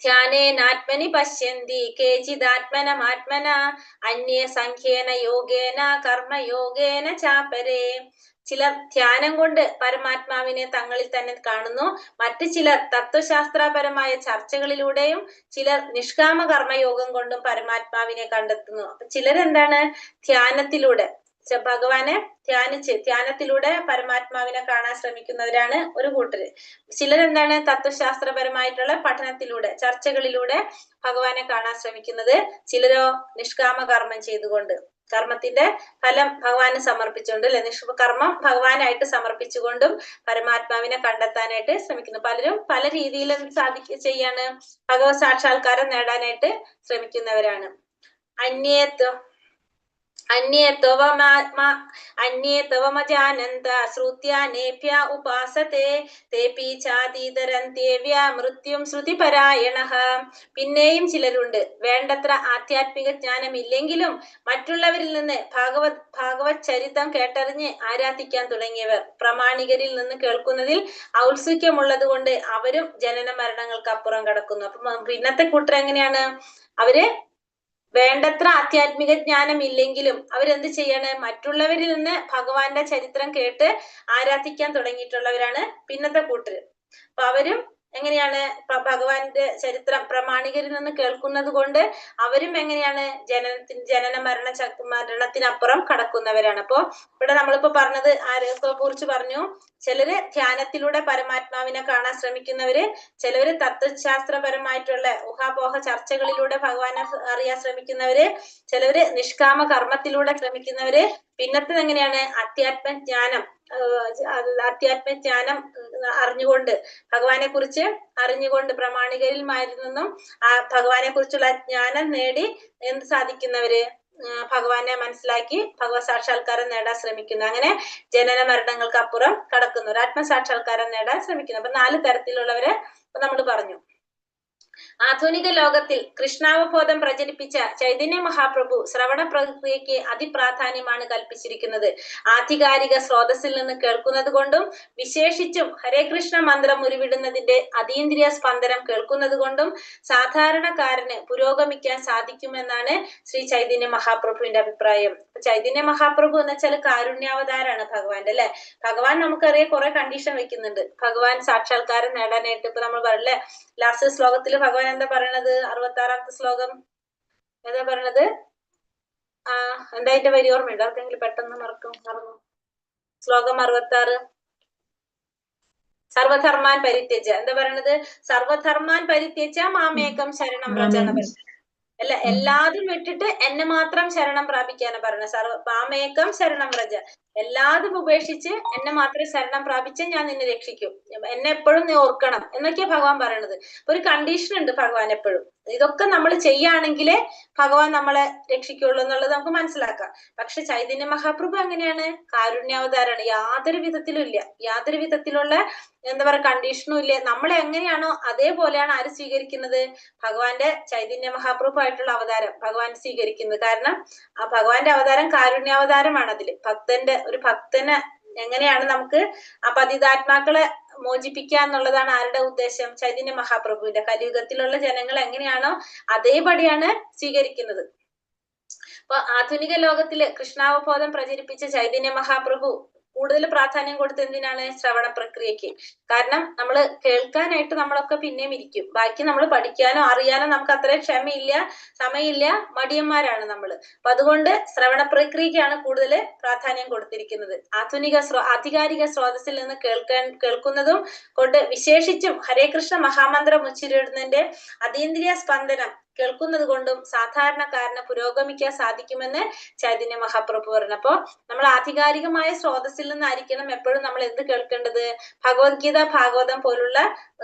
ധ്യാനേനാത്മനി പശ്യന്തി കേചിദാത്മനമാത്മന അന്യേ സംഖ്യേന യോഗേന കർമ്മയോഗേന ചാപരേ. ചിലർ ധ്യാനം കൊണ്ട് പരമാത്മാവിനെ തങ്ങളിൽ തന്നെ കാണുന്നു. മറ്റു ചിലർ തത്വശാസ്ത്രപരമായ ചർച്ചകളിലൂടെയും ചിലർ നിഷ്കാമ കർമ്മയോഗം കൊണ്ടും പരമാത്മാവിനെ കണ്ടെത്തുന്നു. അപ്പൊ ചിലരെന്താണ്? ധ്യാനത്തിലൂടെ ഭഗവാനെ ധ്യാനത്തിലൂടെ പരമാത്മാവിനെ കാണാൻ ശ്രമിക്കുന്നവരാണ് ഒരു കൂട്ടര്. ചിലരെന്താണ്? തത്വശാസ്ത്രപരമായിട്ടുള്ള പഠനത്തിലൂടെ, ചർച്ചകളിലൂടെ ഭഗവാനെ കാണാൻ ശ്രമിക്കുന്നത്. ചിലരോ നിഷ്കാമ കർമ്മം ചെയ്തുകൊണ്ട്, കർമ്മത്തിന്റെ ഫലം ഭഗവാന് സമർപ്പിച്ചുകൊണ്ട്, അല്ലെ നിഷ്കർമ്മം ഭഗവാനായിട്ട് സമർപ്പിച്ചുകൊണ്ടും പരമാത്മാവിനെ കണ്ടെത്താനായിട്ട് ശ്രമിക്കുന്നു. പലരും പല രീതിയിലും ചെയ്യാണ് ഭഗവത് സാക്ഷാത്കാരം നേടാനായിട്ട് ശ്രമിക്കുന്നവരാണ്. अन्ये त्वमजानन्त श्रुत्यानेभ्य उपासते തേപി ചാതീതരന്ത്യേവ്യ മൃത്യും ശ്രുതിപരായണഃ. പിന്നെയും ചിലരുണ്ട്, വേണ്ടത്ര ആധ്യാത്മിക ജ്ഞാനം ഇല്ലെങ്കിലും മറ്റുള്ളവരിൽ നിന്ന് ഭാഗവത് ചരിതം കേട്ടറിഞ്ഞ് ആരാധിക്കാൻ തുടങ്ങിയവർ. പ്രമാണികരിൽ നിന്ന് കേൾക്കുന്നതിൽ ഔത്സുക്യമുള്ളത് കൊണ്ട് അവരും ജനന മരണങ്ങൾക്ക് അപ്പുറം കടക്കുന്നു. അപ്പൊ പിന്നത്തെ കൂട്ടർ എങ്ങനെയാണ്? അവര് വേണ്ടത്ര ആധ്യാത്മിക ജ്ഞാനം ഇല്ലെങ്കിലും അവരെന്ത് ചെയ്യാണ്? മറ്റുള്ളവരിൽ നിന്ന് ഭഗവാന്റെ ചരിത്രം കേട്ട് ആരാധിക്കാൻ തുടങ്ങിയിട്ടുള്ളവരാണ് പിന്നത്തെ കൂട്ടര്. അപ്പൊ അവരും എങ്ങനെയാണ്? ഭഗവാന്റെ ചരിത്രം പ്രമാണികരിൽ നിന്ന് കേൾക്കുന്നത് കൊണ്ട് അവരും എങ്ങനെയാണ്? ജനന മരണത്തിനപ്പുറം കടക്കുന്നവരാണ്. അപ്പോ ഇവിടെ നമ്മളിപ്പോ പറഞ്ഞത് ആരെ കുറിച്ച് പറഞ്ഞു? ചിലര് ധ്യാനത്തിലൂടെ പരമാത്മാവിനെ കാണാൻ ശ്രമിക്കുന്നവര്, ചിലവര് തത്വശാസ്ത്രപരമായിട്ടുള്ള ഊഹാപോഹ ചർച്ചകളിലൂടെ ഭഗവാനെ അറിയാൻ ശ്രമിക്കുന്നവര്, ചിലവര് നിഷ്കാമ കർമ്മത്തിലൂടെ ശ്രമിക്കുന്നവര്. പിന്നത്തത് എങ്ങനെയാണ്? അധ്യാത്മജ്ഞാനം അറിഞ്ഞുകൊണ്ട്, ഭഗവാനെ കുറിച്ച് അറിഞ്ഞുകൊണ്ട് പ്രമാണികരിൽ നിന്നും ഭഗവാനെ കുറിച്ചുള്ള ജ്ഞാനം നേടി എന്ത് സാധിക്കുന്നവര്? ഭഗവാനെ മനസ്സിലാക്കി ഭഗവത് സാക്ഷാത്കാരം നേടാൻ ശ്രമിക്കുന്നു. അങ്ങനെ ജനന മരണങ്ങൾക്ക് അപ്പുറം കടക്കുന്നു, ആത്മസാക്ഷാത്കാരം നേടാൻ ശ്രമിക്കുന്നു. അപ്പൊ 4 തരത്തിലുള്ളവരെ നമ്മൾ പറഞ്ഞു. ആധുനിക ലോകത്തിൽ കൃഷ്ണാവബോധം പ്രചരിപ്പിച്ച ചൈതന്യ മഹാപ്രഭു ശ്രവണ പ്രക്രിയയ്ക്ക് അതിപ്രാധാന്യമാണ് കൽപ്പിച്ചിരിക്കുന്നത്. ആധികാരിക സ്രോതസ്സിൽ നിന്ന് കേൾക്കുന്നത് കൊണ്ടും വിശേഷിച്ചും ഹരേ കൃഷ്ണ മന്ത്രം ഉരുവിടുന്നതിന്റെ അതീന്ദ്രിയ സ്പന്ദനം കേൾക്കുന്നത് കൊണ്ടും സാധാരണക്കാരന് പുരോഗമിക്കാൻ സാധിക്കുമെന്നാണ് ശ്രീ ചൈതന്യ മഹാപ്രഭുവിന്റെ അഭിപ്രായം. ചൈതന്യ മഹാപ്രഭു എന്ന് വെച്ചാൽ കാരുണ്യാവതാരാണ് ഭഗവാന്റെ, അല്ലെ? ഭഗവാൻ നമുക്കറിയാം കുറെ കണ്ടീഷൻ വെക്കുന്നുണ്ട് ഭഗവാൻ സാക്ഷാത്കാരം നേടാനായിട്ട്. ഇപ്പൊ നമ്മൾ പറയല്ലേ, ലാസ്റ്റ് ശ്ലോകത്തിൽ ഭഗവാൻ എന്താ പറയണത്? 66ാമത്തെ ശ്ലോകം എന്താ പറയണത്? എന്താ അതിന്റെ വരി ഓർമ്മയുണ്ട് ആർക്കെങ്കിലും? പെട്ടെന്ന് മറന്നു. ശ്ലോകം 66. സർവധർമാൻ പരിത്യജ. എന്താ പറയണത്? സർവധർമാൻ പരിത്യജ മാമേകം ശരണം വ്രജ എന്ന് പറയുന്നത്. എല്ലാതും വിട്ടിട്ട് എന്നെ മാത്രം ശരണം പ്രാപിക്കാനാ പറഞ്ഞത്. മാമേകം ശരണം വ്രജ. എല്ലാതും ഉപേക്ഷിച്ച് എന്നെ മാത്രം ശരണം പ്രാപിച്ച് ഞാൻ നിന്നെ രക്ഷിക്കും, എന്നെ എപ്പോഴും നീ ഓർക്കണം എന്നൊക്കെയാ ഭഗവാൻ പറയണത്. ഒരു കണ്ടീഷൻ ഉണ്ട് ഭഗവാൻ എപ്പോഴും. ഇതൊക്കെ നമ്മൾ ചെയ്യുകയാണെങ്കിലേ ഭഗവാൻ നമ്മളെ രക്ഷിക്കുള്ളൂ എന്നുള്ളത് നമുക്ക് മനസ്സിലാക്കാം. പക്ഷെ ചൈതന്യ മഹാപ്രഭു എങ്ങനെയാണ്? കാരുണ്യാവതാരാണ്. യാതൊരു വിധത്തിലുള്ള എന്താ പറയുക കണ്ടീഷനും ഇല്ല. നമ്മൾ എങ്ങനെയാണോ അതേപോലെയാണ് ആര് സ്വീകരിക്കുന്നത്? ഭഗവാന്റെ ചൈതന്യ മഹാപ്രഭു ആയിട്ടുള്ള അവതാരം ഭഗവാൻ സ്വീകരിക്കുന്നത്. കാരണം ആ ഭഗവാന്റെ അവതാരം കാരുണ്യാവതാരമാണ്. അതില് ഒരു ഭക്തനെ എങ്ങനെയാണ് നമുക്ക് ആ പതിതാത്മാക്കളെ മോചിപ്പിക്കുക എന്നുള്ളതാണ് ആരുടെ ഉദ്ദേശം? ചൈതന്യ മഹാപ്രഭുവിന്റെ. കലിയുഗത്തിലുള്ള ജനങ്ങൾ എങ്ങനെയാണോ അതേപടിയാണ് സ്വീകരിക്കുന്നത്. അപ്പൊ ആധുനിക ലോകത്തില് കൃഷ്ണാവബോധം പ്രചരിപ്പിച്ച ചൈതന്യ മഹാപ്രഭു കൂടുതൽ പ്രാധാന്യം കൊടുത്ത് എന്തിനാണ്? ശ്രവണ പ്രക്രിയക്ക്. കാരണം നമ്മൾ കേൾക്കാനായിട്ട് നമ്മളൊക്കെ പിന്നെയും ഇരിക്കും, ബാക്കി നമ്മൾ പഠിക്കാനോ അറിയാനോ നമുക്ക് അത്ര ക്ഷമയില്ല, സമയമില്ല, മടിയന്മാരാണ് നമ്മൾ. അപ്പൊ അതുകൊണ്ട് ശ്രവണ പ്രക്രിയക്കാണ് കൂടുതൽ പ്രാധാന്യം കൊടുത്തിരിക്കുന്നത്. ആധികാരിക സ്രോതസ്സിൽ നിന്ന് കേൾക്കുന്നതും കൊണ്ട് വിശേഷിച്ചും ഹരേ കൃഷ്ണ മഹാമന്ത്രം ഉച്ചരിടുന്നതിന്റെ അതീന്ദ്രിയ സ്പന്ദനം കേൾക്കുന്നത് കൊണ്ടും സാധാരണക്കാരന് പുരോഗമിക്കാൻ സാധിക്കുമെന്ന് ചൈതന്യ മഹാപ്രഭു പറഞ്ഞു. അപ്പോ നമ്മൾ ആധികാരികമായ സ്രോതസ്സിൽ നിന്നായിരിക്കണം എപ്പോഴും നമ്മൾ എന്ത് കേൾക്കേണ്ടത്? ഭഗവത്ഗീത, ഭാഗവതം പോലുള്ള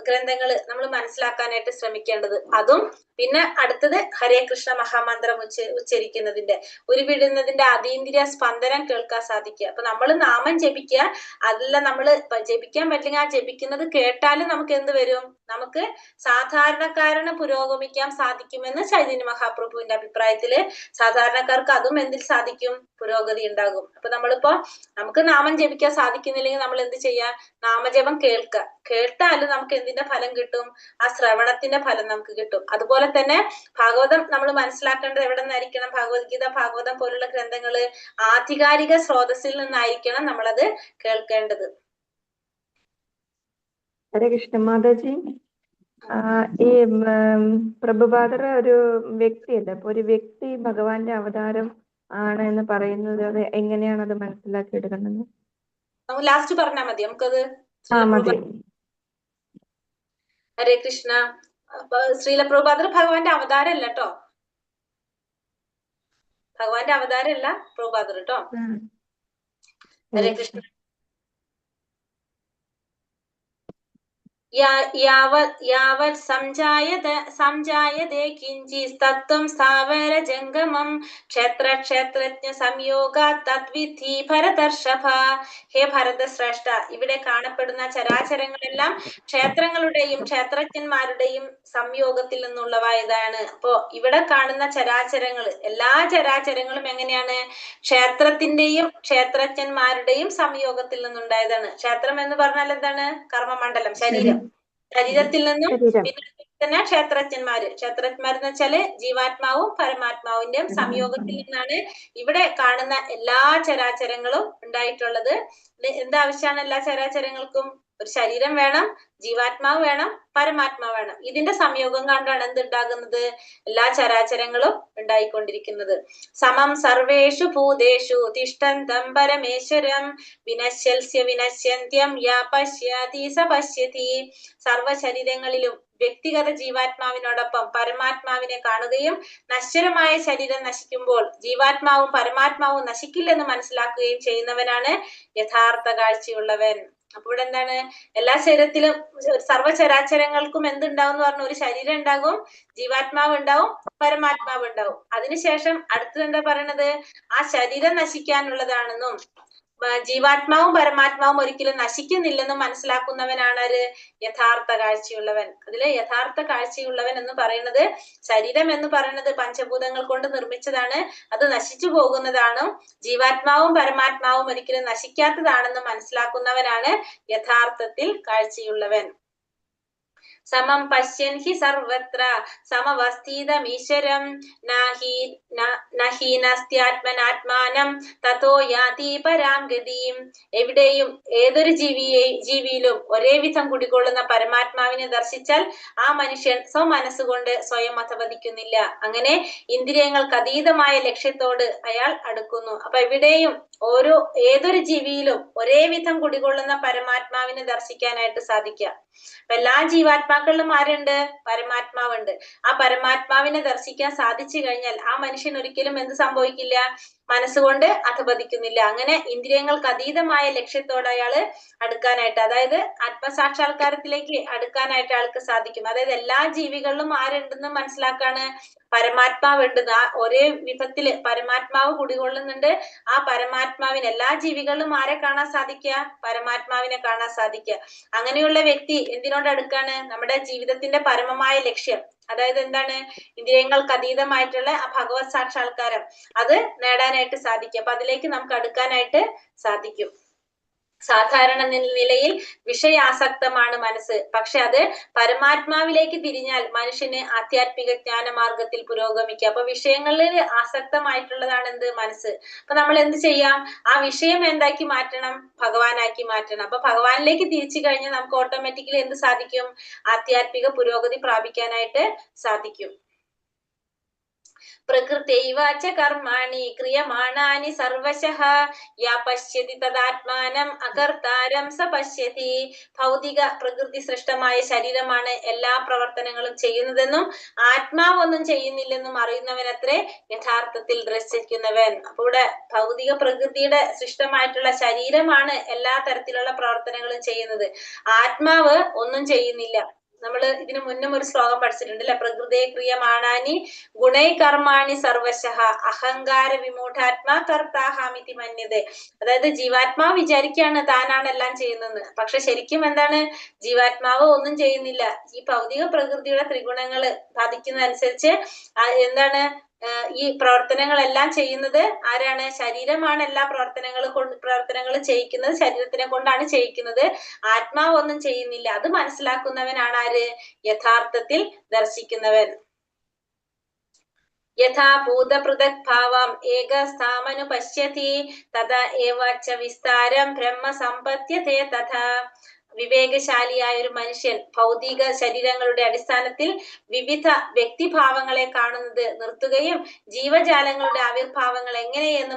ഗ്രന്ഥങ്ങൾ നമ്മൾ മനസ്സിലാക്കാനായിട്ട് ശ്രമിക്കേണ്ടത്. അതും പിന്നെ അടുത്തത് ഹരേ കൃഷ്ണ മഹാമന്ത്രം ഉച്ചരിക്കുന്നതിന്റെ ഉരുവിടുന്നതിന്റെ അതീന്ദ്രിയ സ്പന്ദനം കേൾക്കാൻ സാധിക്കുക. അപ്പൊ നമ്മൾ നാമം ജപിക്കുക, അതല്ല നമ്മൾ ജപിക്കാൻ പറ്റില്ലെങ്കിൽ ആ ജപിക്കുന്നത് കേട്ടാലും നമുക്ക് എന്ത് വരും? നമുക്ക് സാധാരണക്കാരന് പുരോഗമിക്കാൻ സാധിക്കുമെന്ന് ചൈതന്യ മഹാപ്രഭുവിന്റെ അഭിപ്രായത്തില് സാധാരണക്കാർക്ക് അതും എന്തിൽ സാധിക്കും? പുരോഗതി ഉണ്ടാകും. അപ്പൊ നമ്മളിപ്പോ നമുക്ക് നാമം ജപിക്കാൻ സാധിക്കുന്നില്ലെങ്കിൽ നമ്മൾ എന്ത് ചെയ്യാ? നാമജപം കേട്ടാലും നമുക്ക് എന്തിന്റെ ഫലം കിട്ടും? ആ ശ്രവണത്തിന്റെ ഫലം നമുക്ക് കിട്ടും. അതുപോലെ തന്നെ ഭാഗവതം നമ്മൾ മനസ്സിലാക്കേണ്ടത് എവിടെ നിന്നായിരിക്കണം? ഭഗവത്ഗീത, ഭാഗവതം പോലുള്ള ഗ്രന്ഥങ്ങള് ആധികാരിക സ്രോതസ്സിൽ നിന്നായിരിക്കണം നമ്മളത് കേൾക്കേണ്ടത്. ഹരേ കൃഷ്ണ മാതാജി. ഈ പ്രഭുപാദർ ഒരു വ്യക്തിയല്ല, അപ്പൊ ഒരു വ്യക്തി ഭഗവാന്റെ അവതാരം ആണ് എന്ന് പറയുന്നത് അത് എങ്ങനെയാണ് അത് മനസ്സിലാക്കി എടുക്കുന്നത്? നമുക്ക് ലാസ്റ്റ് പറഞ്ഞാൽ മതി, നമുക്കത്. മതി. ഹരേ കൃഷ്ണ. ശ്രീല പ്രഭുപാദർ ഭഗവാന്റെ അവതാരമല്ല കേട്ടോ, ഭഗവാന്റെ അവതാരമല്ല പ്രഭുപാദർ കേട്ടോ. ഹരേ കൃഷ്ണ. यावत् संजायते किञ्चिस्तत्त्वं स्थावरजङ्गमं ക്ഷേത്രജ്ഞ സംയോഗാത് തദ്വിധി ഭരതർഷഭ. ഹേ ഭരതശ്രേഷ്ഠ, ഇവിടെ കാണപ്പെടുന്ന ചരാചരങ്ങളെല്ലാം ക്ഷേത്രങ്ങളുടെയും ക്ഷേത്രജ്ഞന്മാരുടെയും സംയോഗത്തിൽ നിന്നുള്ളവായതാണ്. അപ്പോ ഇവിടെ കാണുന്ന ചരാചരങ്ങൾ, എല്ലാ ചരാചരങ്ങളും എങ്ങനെയാണ്? ക്ഷേത്രത്തിന്റെയും ക്ഷേത്രജ്ഞന്മാരുടെയും സംയോഗത്തിൽ നിന്നുണ്ടായതാണ്. ക്ഷേത്രം എന്ന് പറഞ്ഞാൽ എന്താണ്? കർമ്മമണ്ഡലം, ശരീരം. ശരീരത്തിൽ നിന്നും ശരീരം. പിന്നെ തന്നെ ക്ഷേത്രജ്ഞന്മാരെന്ന് വെച്ചാല് ജീവാത്മാവും പരമാത്മാവിന്റെയും സംയോഗത്തിൽ നിന്നാണ് ഇവിടെ കാണുന്ന എല്ലാ ചരാചരങ്ങളും ഉണ്ടായിട്ടുള്ളത്. എന്താവശ്യമാണ് എല്ലാ ചരാചരങ്ങൾക്കും? ഒരു ശരീരം വേണം, ജീവാത്മാവ് വേണം, പരമാത്മാവ് വേണം. ഇതിന്റെ സംയോഗം കൊണ്ടാണ് എന്തുണ്ടാകുന്നത്? എല്ലാ ചരാചരങ്ങളും ഉണ്ടായിക്കൊണ്ടിരിക്കുന്നത്. സമം സർവേഷു ഭൂതേഷു തിഷ്ഠന്തം പരമേശ്വരം വിനശ്യൽസ്യ വിനശ്യന്ത്യം യാ പശ്യതി സ പശ്യതി. സർവ ശരീരങ്ങളിലും വ്യക്തിഗത ജീവാത്മാവിനോടൊപ്പം പരമാത്മാവിനെ കാണുകയും നശ്വരമായ ശരീരം നശിക്കുമ്പോൾ ജീവാത്മാവും പരമാത്മാവും നശിക്കില്ലെന്ന് മനസ്സിലാക്കുകയും ചെയ്യുന്നവനാണ് യഥാർത്ഥ കാഴ്ചയുള്ളവൻ. അപ്പൊ ഇവിടെ എന്താണ്? എല്ലാ ശരീരത്തിലും സർവ്വചരാചരങ്ങൾക്കും എന്തുണ്ടാവും എന്ന് പറഞ്ഞു? ഒരു ശരീരം ഉണ്ടാകും, ജീവാത്മാവ് ഉണ്ടാവും, പരമാത്മാവ് ഉണ്ടാവും. അതിനുശേഷം അടുത്തത് എന്താ പറയണത്? ആ ശരീരം നശിക്കാനുള്ളതാണെന്നും ജീവാത്മാവും പരമാത്മാവും ഒരിക്കലും നശിക്കുന്നില്ലെന്നും മനസ്സിലാക്കുന്നവനാണ് ആര്? യഥാർത്ഥ കാഴ്ചയുള്ളവൻ. അതില് യഥാർത്ഥ കാഴ്ചയുള്ളവൻ എന്ന് പറയുന്നത്, ശരീരം എന്ന് പറയുന്നത് പഞ്ചഭൂതങ്ങൾ കൊണ്ട് നിർമ്മിച്ചതാണ്, അത് നശിച്ചു പോകുന്നതാണ്. ജീവാത്മാവും പരമാത്മാവും ഒരിക്കലും നശിക്കാത്തതാണെന്ന് മനസ്സിലാക്കുന്നവനാണ് യഥാർത്ഥത്തിൽ കാഴ്ചയുള്ളവൻ. സമം പശ്യൻ ഹി സർവത്ര സമവസ്ഥിതമീശ്വരം നഹീനസ്ത്യാത്മനാത്മാനം തതോ യാതി പരാം ഗതിം. എവിടെയും ഏതൊരു ജീവിയിലും ഒരേ വിധം കുടികൊള്ളുന്ന പരമാത്മാവിനെ ദർശിച്ചാൽ ആ മനുഷ്യൻ സ്വമനസ്സുകൊണ്ട് സ്വയം അധപതിക്കുന്നില്ല. അങ്ങനെ ഇന്ദ്രിയങ്ങൾക്ക് അതീതമായ ലക്ഷ്യത്തോട് അയാൾ അടുക്കുന്നു. അപ്പൊ എവിടെയും ഏതൊരു ജീവിയിലും ഒരേ വിധം കുടികൊള്ളുന്ന പരമാത്മാവിനെ ദർശിക്കാനായിട്ട് സാധിക്കുക. എല്ലാ ജീവാത്മാക്കളിലും ആരുണ്ട്? പരമാത്മാവുണ്ട്. ആ പരമാത്മാവിനെ ദർശിക്കാൻ സാധിച്ചു കഴിഞ്ഞാൽ ആ മനുഷ്യൻ ഒരിക്കലും എന്ത് സംഭവിക്കില്ല? മനസ്സുകൊണ്ട് അധപതിക്കുന്നില്ല. അങ്ങനെ ഇന്ദ്രിയങ്ങൾക്ക് അതീതമായ ലക്ഷ്യത്തോടെ അയാള് അടുക്കാനായിട്ട്, അതായത് ആത്മസാക്ഷാത്കാരത്തിലേക്ക് അടുക്കാനായിട്ട് അയാൾക്ക് സാധിക്കും. അതായത് എല്ലാ ജീവികളിലും ആരുണ്ടെന്ന് മനസ്സിലാക്കാണ്? പരമാത്മാവ് ഉണ്ടെന്ന്. ആ ഒരേ വിധത്തില് പരമാത്മാവ് കുടികൊള്ളുന്നുണ്ട്. ആ പരമാത്മാവിന് എല്ലാ ജീവികളിലും ആരെ കാണാൻ സാധിക്കുക? പരമാത്മാവിനെ കാണാൻ സാധിക്കുക. അങ്ങനെയുള്ള വ്യക്തി എന്തിനോട് അടുക്കാണ്? നമ്മുടെ ജീവിതത്തിന്റെ പരമമായ ലക്ഷ്യം, അതായത് എന്താണ്? ഇന്ദ്രിയങ്ങൾക്ക് അതീതമായിട്ടുള്ള ആ ഭഗവത് സാക്ഷാത്കാരം, അത് നേടാനായിട്ട് സാധിക്കും. അപ്പൊ അതിലേക്ക് നമുക്ക് അടുക്കാനായിട്ട് സാധിക്കും. സാധാരണ നിലയിൽ വിഷയാസക്തമാണ് മനസ്സ്. പക്ഷെ അത് പരമാത്മാവിലേക്ക് തിരിഞ്ഞാൽ മനുഷ്യന് ആധ്യാത്മിക ജ്ഞാന മാർഗത്തിൽ പുരോഗമിക്കുക. അപ്പൊ വിഷയങ്ങളിൽ ആസക്തമായിട്ടുള്ളതാണ് എന്ത്? മനസ്സ്. അപ്പൊ നമ്മൾ എന്ത് ചെയ്യാം? ആ വിഷയം എന്താക്കി മാറ്റണം? ഭഗവാനാക്കി മാറ്റണം. അപ്പൊ ഭഗവാനിലേക്ക് തിരിച്ചു കഴിഞ്ഞാൽ നമുക്ക് ഓട്ടോമാറ്റിക്കലി എന്ത് സാധിക്കും? ആധ്യാത്മിക പുരോഗതി പ്രാപിക്കാനായിട്ട് സാധിക്കും. പ്രകൃത്യൈവാച കർമാണി ക്രിയമാണാനി സർവശഃ യാ പശ്യതി തദാത്മാനം അകർത്താരം സ പശ്യതി. ഭൗതിക പ്രകൃതി സൃഷ്ടമായ ശരീരമാണ് എല്ലാ പ്രവർത്തനങ്ങളും ചെയ്യുന്നതെന്നും ആത്മാവ് ഒന്നും ചെയ്യുന്നില്ലെന്നും അറിയുന്നവനത്രേ യഥാർത്ഥത്തിൽ ദർശിക്കുന്നവൻ. അപ്പൊ ഇവിടെ ഭൗതിക പ്രകൃതിയുടെ സൃഷ്ടമായിട്ടുള്ള ശരീരമാണ് എല്ലാ തരത്തിലുള്ള പ്രവർത്തനങ്ങളും ചെയ്യുന്നത്. ആത്മാവ് ഒന്നും ചെയ്യുന്നില്ല. നമ്മൾ ഇതിനു മുന്നും ഒരു ശ്ലോകം പഠിച്ചിട്ടുണ്ട് അല്ലെ? പ്രകൃതേ ക്രിയമാണാനി ഗുണൈ കർമാണി സർവശഃ അഹങ്കാര വിമൂഢാത്മാ കർത്താഹാമിതി മന്യതേ. അതായത് ജീവാത്മാവ് വിചാരിക്കുകയാണ് താനാണ് എല്ലാം ചെയ്യുന്നത്. പക്ഷെ ശരിക്കും എന്താണ്? ജീവാത്മാവ് ഒന്നും ചെയ്യുന്നില്ല. ഈ ഭൗതിക പ്രകൃതിയുടെ ത്രിഗുണങ്ങള് ബാധിക്കുന്നതനുസരിച്ച് എന്താണ്? ഈ പ്രവർത്തനങ്ങളെല്ലാം ചെയ്യുന്നത് ആരാണ്? ശരീരമാണ്. എല്ലാ പ്രവർത്തനങ്ങൾ ചെയ്യിക്കുന്നത് ശരീരത്തിനെ കൊണ്ടാണ് ചെയ്യിക്കുന്നത്. ആത്മാവ് ഒന്നും ചെയ്യുന്നില്ല. അത് മനസ്സിലാക്കുന്നവനാണ് ആര്? യഥാർത്ഥത്തിൽ ദർശിക്കുന്നവൻ. യഥാ ഭൂതപൃഥക് ഭാവം ഏകസ്ഥാമനു പശ്യതി തഥാ ഏവ ച വിസ്താരം ബ്രഹ്മ സമ്പദ്യതേ തഥാ. വിവേകശാലിയായ ഒരു മനുഷ്യൻ ഭൗതിക ശരീരങ്ങളുടെ അടിസ്ഥാനത്തിൽ വിവിധ വ്യക്തിഭാവങ്ങളെ കാണുന്നത് നിർത്തുകയും ജീവജാലങ്ങളുടെ ആവിർഭാവങ്ങൾ എങ്ങനെയെന്ന്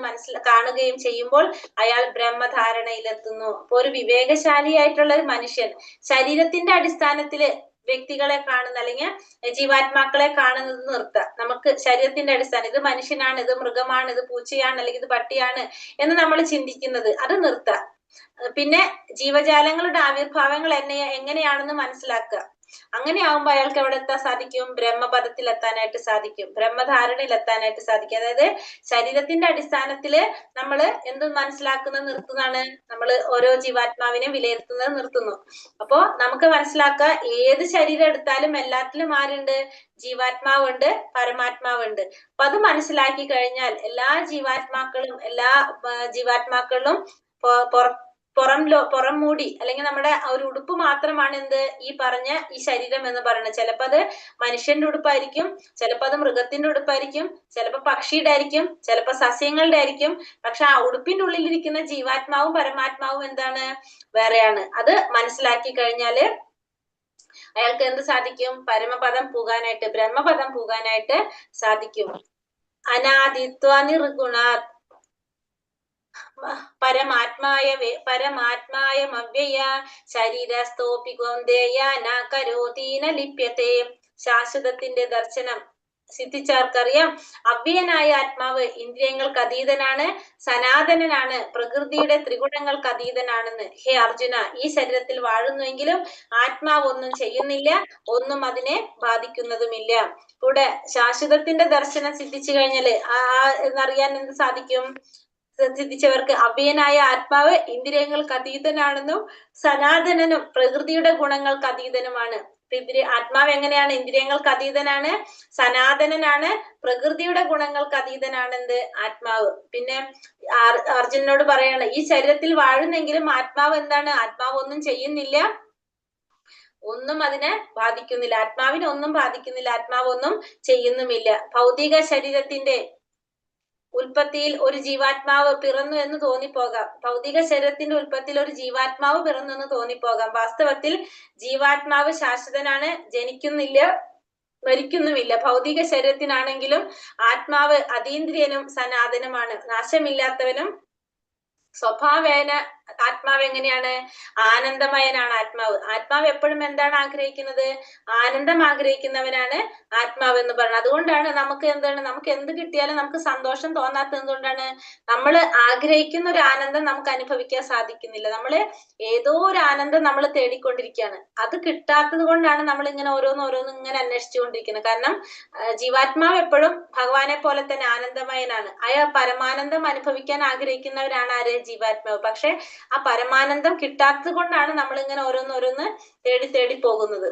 കാണുകയും ചെയ്യുമ്പോൾ അയാൾ ബ്രഹ്മധാരണയിലെത്തുന്നു. അപ്പൊ ഒരു വിവേകശാലിയായിട്ടുള്ള ഒരു മനുഷ്യൻ ശരീരത്തിന്റെ അടിസ്ഥാനത്തില് വ്യക്തികളെ കാണുന്ന അല്ലെങ്കിൽ ജീവാത്മാക്കളെ കാണുന്നത് നിർത്തുക. നമുക്ക് ശരീരത്തിന്റെ അടിസ്ഥാനം, ഇത് മനുഷ്യനാണ്, ഇത് മൃഗമാണ്, ഇത് പൂച്ചയാണ്, അല്ലെങ്കിൽ ഇത് പട്ടിയാണ് എന്ന് നമ്മൾ ചിന്തിക്കുന്നത് അത് നിർത്തുക. പിന്നെ ജീവജാലങ്ങളുടെ ആവിർഭാവങ്ങൾ എങ്ങനെയാണെന്ന് മനസ്സിലാക്കുക. അങ്ങനെയാവുമ്പോ അയാൾക്ക് എവിടെ എത്താൻ സാധിക്കും? ബ്രഹ്മപദത്തിൽ എത്താനായിട്ട് സാധിക്കും, ബ്രഹ്മധാരണയിൽ എത്താനായിട്ട് സാധിക്കും. അതായത് ശരീരത്തിന്റെ അടിസ്ഥാനത്തില് നമ്മൾ എന്ത് മനസ്സിലാക്കുന്നത് നിർത്തുന്നതാണ്, നമ്മൾ ഓരോ ജീവാത്മാവിനെ വിലയിരുത്തുന്നത് നിർത്തുന്നു. അപ്പോ നമുക്ക് മനസ്സിലാക്കുക, ഏത് ശരീരം എടുത്താലും എല്ലാത്തിലും ആരുണ്ട്? ജീവാത്മാവുണ്ട്, പരമാത്മാവുണ്ട്. അപ്പൊ അത് മനസ്സിലാക്കി കഴിഞ്ഞാൽ എല്ലാ ജീവാത്മാക്കളിലും പുറം മൂടി അല്ലെങ്കിൽ നമ്മുടെ ഒരു ഉടുപ്പ് മാത്രമാണ് എന്ത്? ഈ പറഞ്ഞ ഈ ശരീരം എന്ന് പറയുന്നത്. ചിലപ്പോ അത് മനുഷ്യന്റെ ഉടുപ്പായിരിക്കും, ചിലപ്പോ അത് മൃഗത്തിന്റെ ഉടുപ്പായിരിക്കും, ചിലപ്പോ പക്ഷിയുടെ ആയിരിക്കും, ചിലപ്പോ സസ്യങ്ങളുടെ ആയിരിക്കും. പക്ഷെ ആ ഉടുപ്പിന്റെ ഉള്ളിലിരിക്കുന്ന ജീവാത്മാവും പരമാത്മാവും എന്താണ്? വേറെയാണ്. അത് മനസ്സിലാക്കി കഴിഞ്ഞാല് അയാൾക്ക് എന്ത് സാധിക്കും? പരമപദം പോകാനായിട്ട്, ബ്രഹ്മപദം പോകാനായിട്ട് സാധിക്കും. അനാദിത്വ നിർഗുണാത് പരമാത്മായമവ്യയ ശരീരസ്ഥോപി ഗോന്ദേയ ന കരോതീന ലിപ്യത്തെ. ശാശ്വതത്തിന്റെ ദർശനം സിദ്ധിച്ചാർക്കറിയാം. അവ്യയനായ ആത്മാവ് ഇന്ദ്രിയങ്ങൾക്ക് അതീതനാണ്, സനാതനനാണ്, പ്രകൃതിയുടെ ത്രിഗുണങ്ങൾക്ക് അതീതനാണെന്ന്. ഹേ അർജുന, ഈ ശരീരത്തിൽ വാഴുന്നുവെങ്കിലും ആത്മാവ് ഒന്നും ചെയ്യുന്നില്ല, ഒന്നും അതിനെ ബാധിക്കുന്നതുമില്ല. കൂടെ ശാശ്വതത്തിന്റെ ദർശനം സിദ്ധിച്ചു കഴിഞ്ഞാല് എന്നറിയാൻ എന്ത് സാധിക്കും? സിദ്ധിച്ചവർക്ക് അവ്യയനായ ആത്മാവ് ഇന്ദ്രിയങ്ങൾക്ക് അതീതനാണെന്നും സനാതനനും പ്രകൃതിയുടെ ഗുണങ്ങൾക്ക് അതീതനുമാണ്. ആത്മാവ് എങ്ങനെയാണ്? ഇന്ദ്രിയങ്ങൾക്ക് അതീതനാണ്, സനാതനനാണ്, പ്രകൃതിയുടെ ഗുണങ്ങൾക്ക് അതീതനാണെന്ത്? ആത്മാവ്. പിന്നെ അർജുനനോട് പറയാണ്, ഈ ശരീരത്തിൽ വാഴുന്നെങ്കിലും ആത്മാവ് എന്താണ്? ആത്മാവ് ഒന്നും ചെയ്യുന്നില്ല, ഒന്നും അതിനെ ബാധിക്കുന്നില്ല, ആത്മാവിനെ ഒന്നും ബാധിക്കുന്നില്ല, ആത്മാവ് ഒന്നും ചെയ്യുന്നുമില്ല. ഭൗതിക ശരീരത്തിന്റെ ഉൽപ്പത്തിയിൽ ഒരു ജീവാത്മാവ് പിറന്നു എന്ന് തോന്നിപ്പോകാം, ഭൗതിക ശരീരത്തിന്റെ ഉൽപ്പത്തിയിൽ ഒരു ജീവാത്മാവ് പിറന്നു എന്ന് തോന്നിപ്പോകാം. വാസ്തവത്തിൽ ജീവാത്മാവ് ശാശ്വതനാണ്, ജനിക്കുന്നില്ല, മരിക്കുന്നുമില്ല. ഭൗതിക ശരീരത്തിനാണെങ്കിലും ആത്മാവ് അതീന്ദ്രിയനും സനാതനുമാണ്, നാശമില്ലാത്തവനും. സ്വഭാവേന ആത്മാവ് എങ്ങനെയാണ്? ആനന്ദമയനാണ് ആത്മാവ്. ആത്മാവ് എപ്പോഴും എന്താണ് ആഗ്രഹിക്കുന്നത്? ആനന്ദം ആഗ്രഹിക്കുന്നവനാണ് ആത്മാവ് എന്ന് പറയുന്നത്. അതുകൊണ്ടാണ് നമുക്ക് എന്ത് കിട്ടിയാലും നമുക്ക് സന്തോഷം തോന്നാത്തത്. എന്തുകൊണ്ടാണ്? നമ്മൾ ആഗ്രഹിക്കുന്ന ഒരു ആനന്ദം നമുക്ക് അനുഭവിക്കാൻ സാധിക്കുന്നില്ല. നമ്മള് ഏതോ ഒരു ആനന്ദം നമ്മൾ തേടിക്കൊണ്ടിരിക്കുകയാണ്. അത് കിട്ടാത്തത് കൊണ്ടാണ് നമ്മൾ ഇങ്ങനെ ഓരോന്നും ഇങ്ങനെ അന്വേഷിച്ചുകൊണ്ടിരിക്കുന്നത്. കാരണം ജീവാത്മാവ് എപ്പോഴും ഭഗവാനെ പോലെ തന്നെ ആനന്ദമയനാണ്. അയാൾ പരമാനന്ദം അനുഭവിക്കാൻ ആഗ്രഹിക്കുന്നവരാണ് ആര്? ജീവാത്മാവ്. പക്ഷെ ആ പരമാനന്ദം കിട്ടാത്തത് കൊണ്ടാണ് നമ്മൾ ഇങ്ങനെ ഓരോന്ന് തേടി പോകുന്നത്.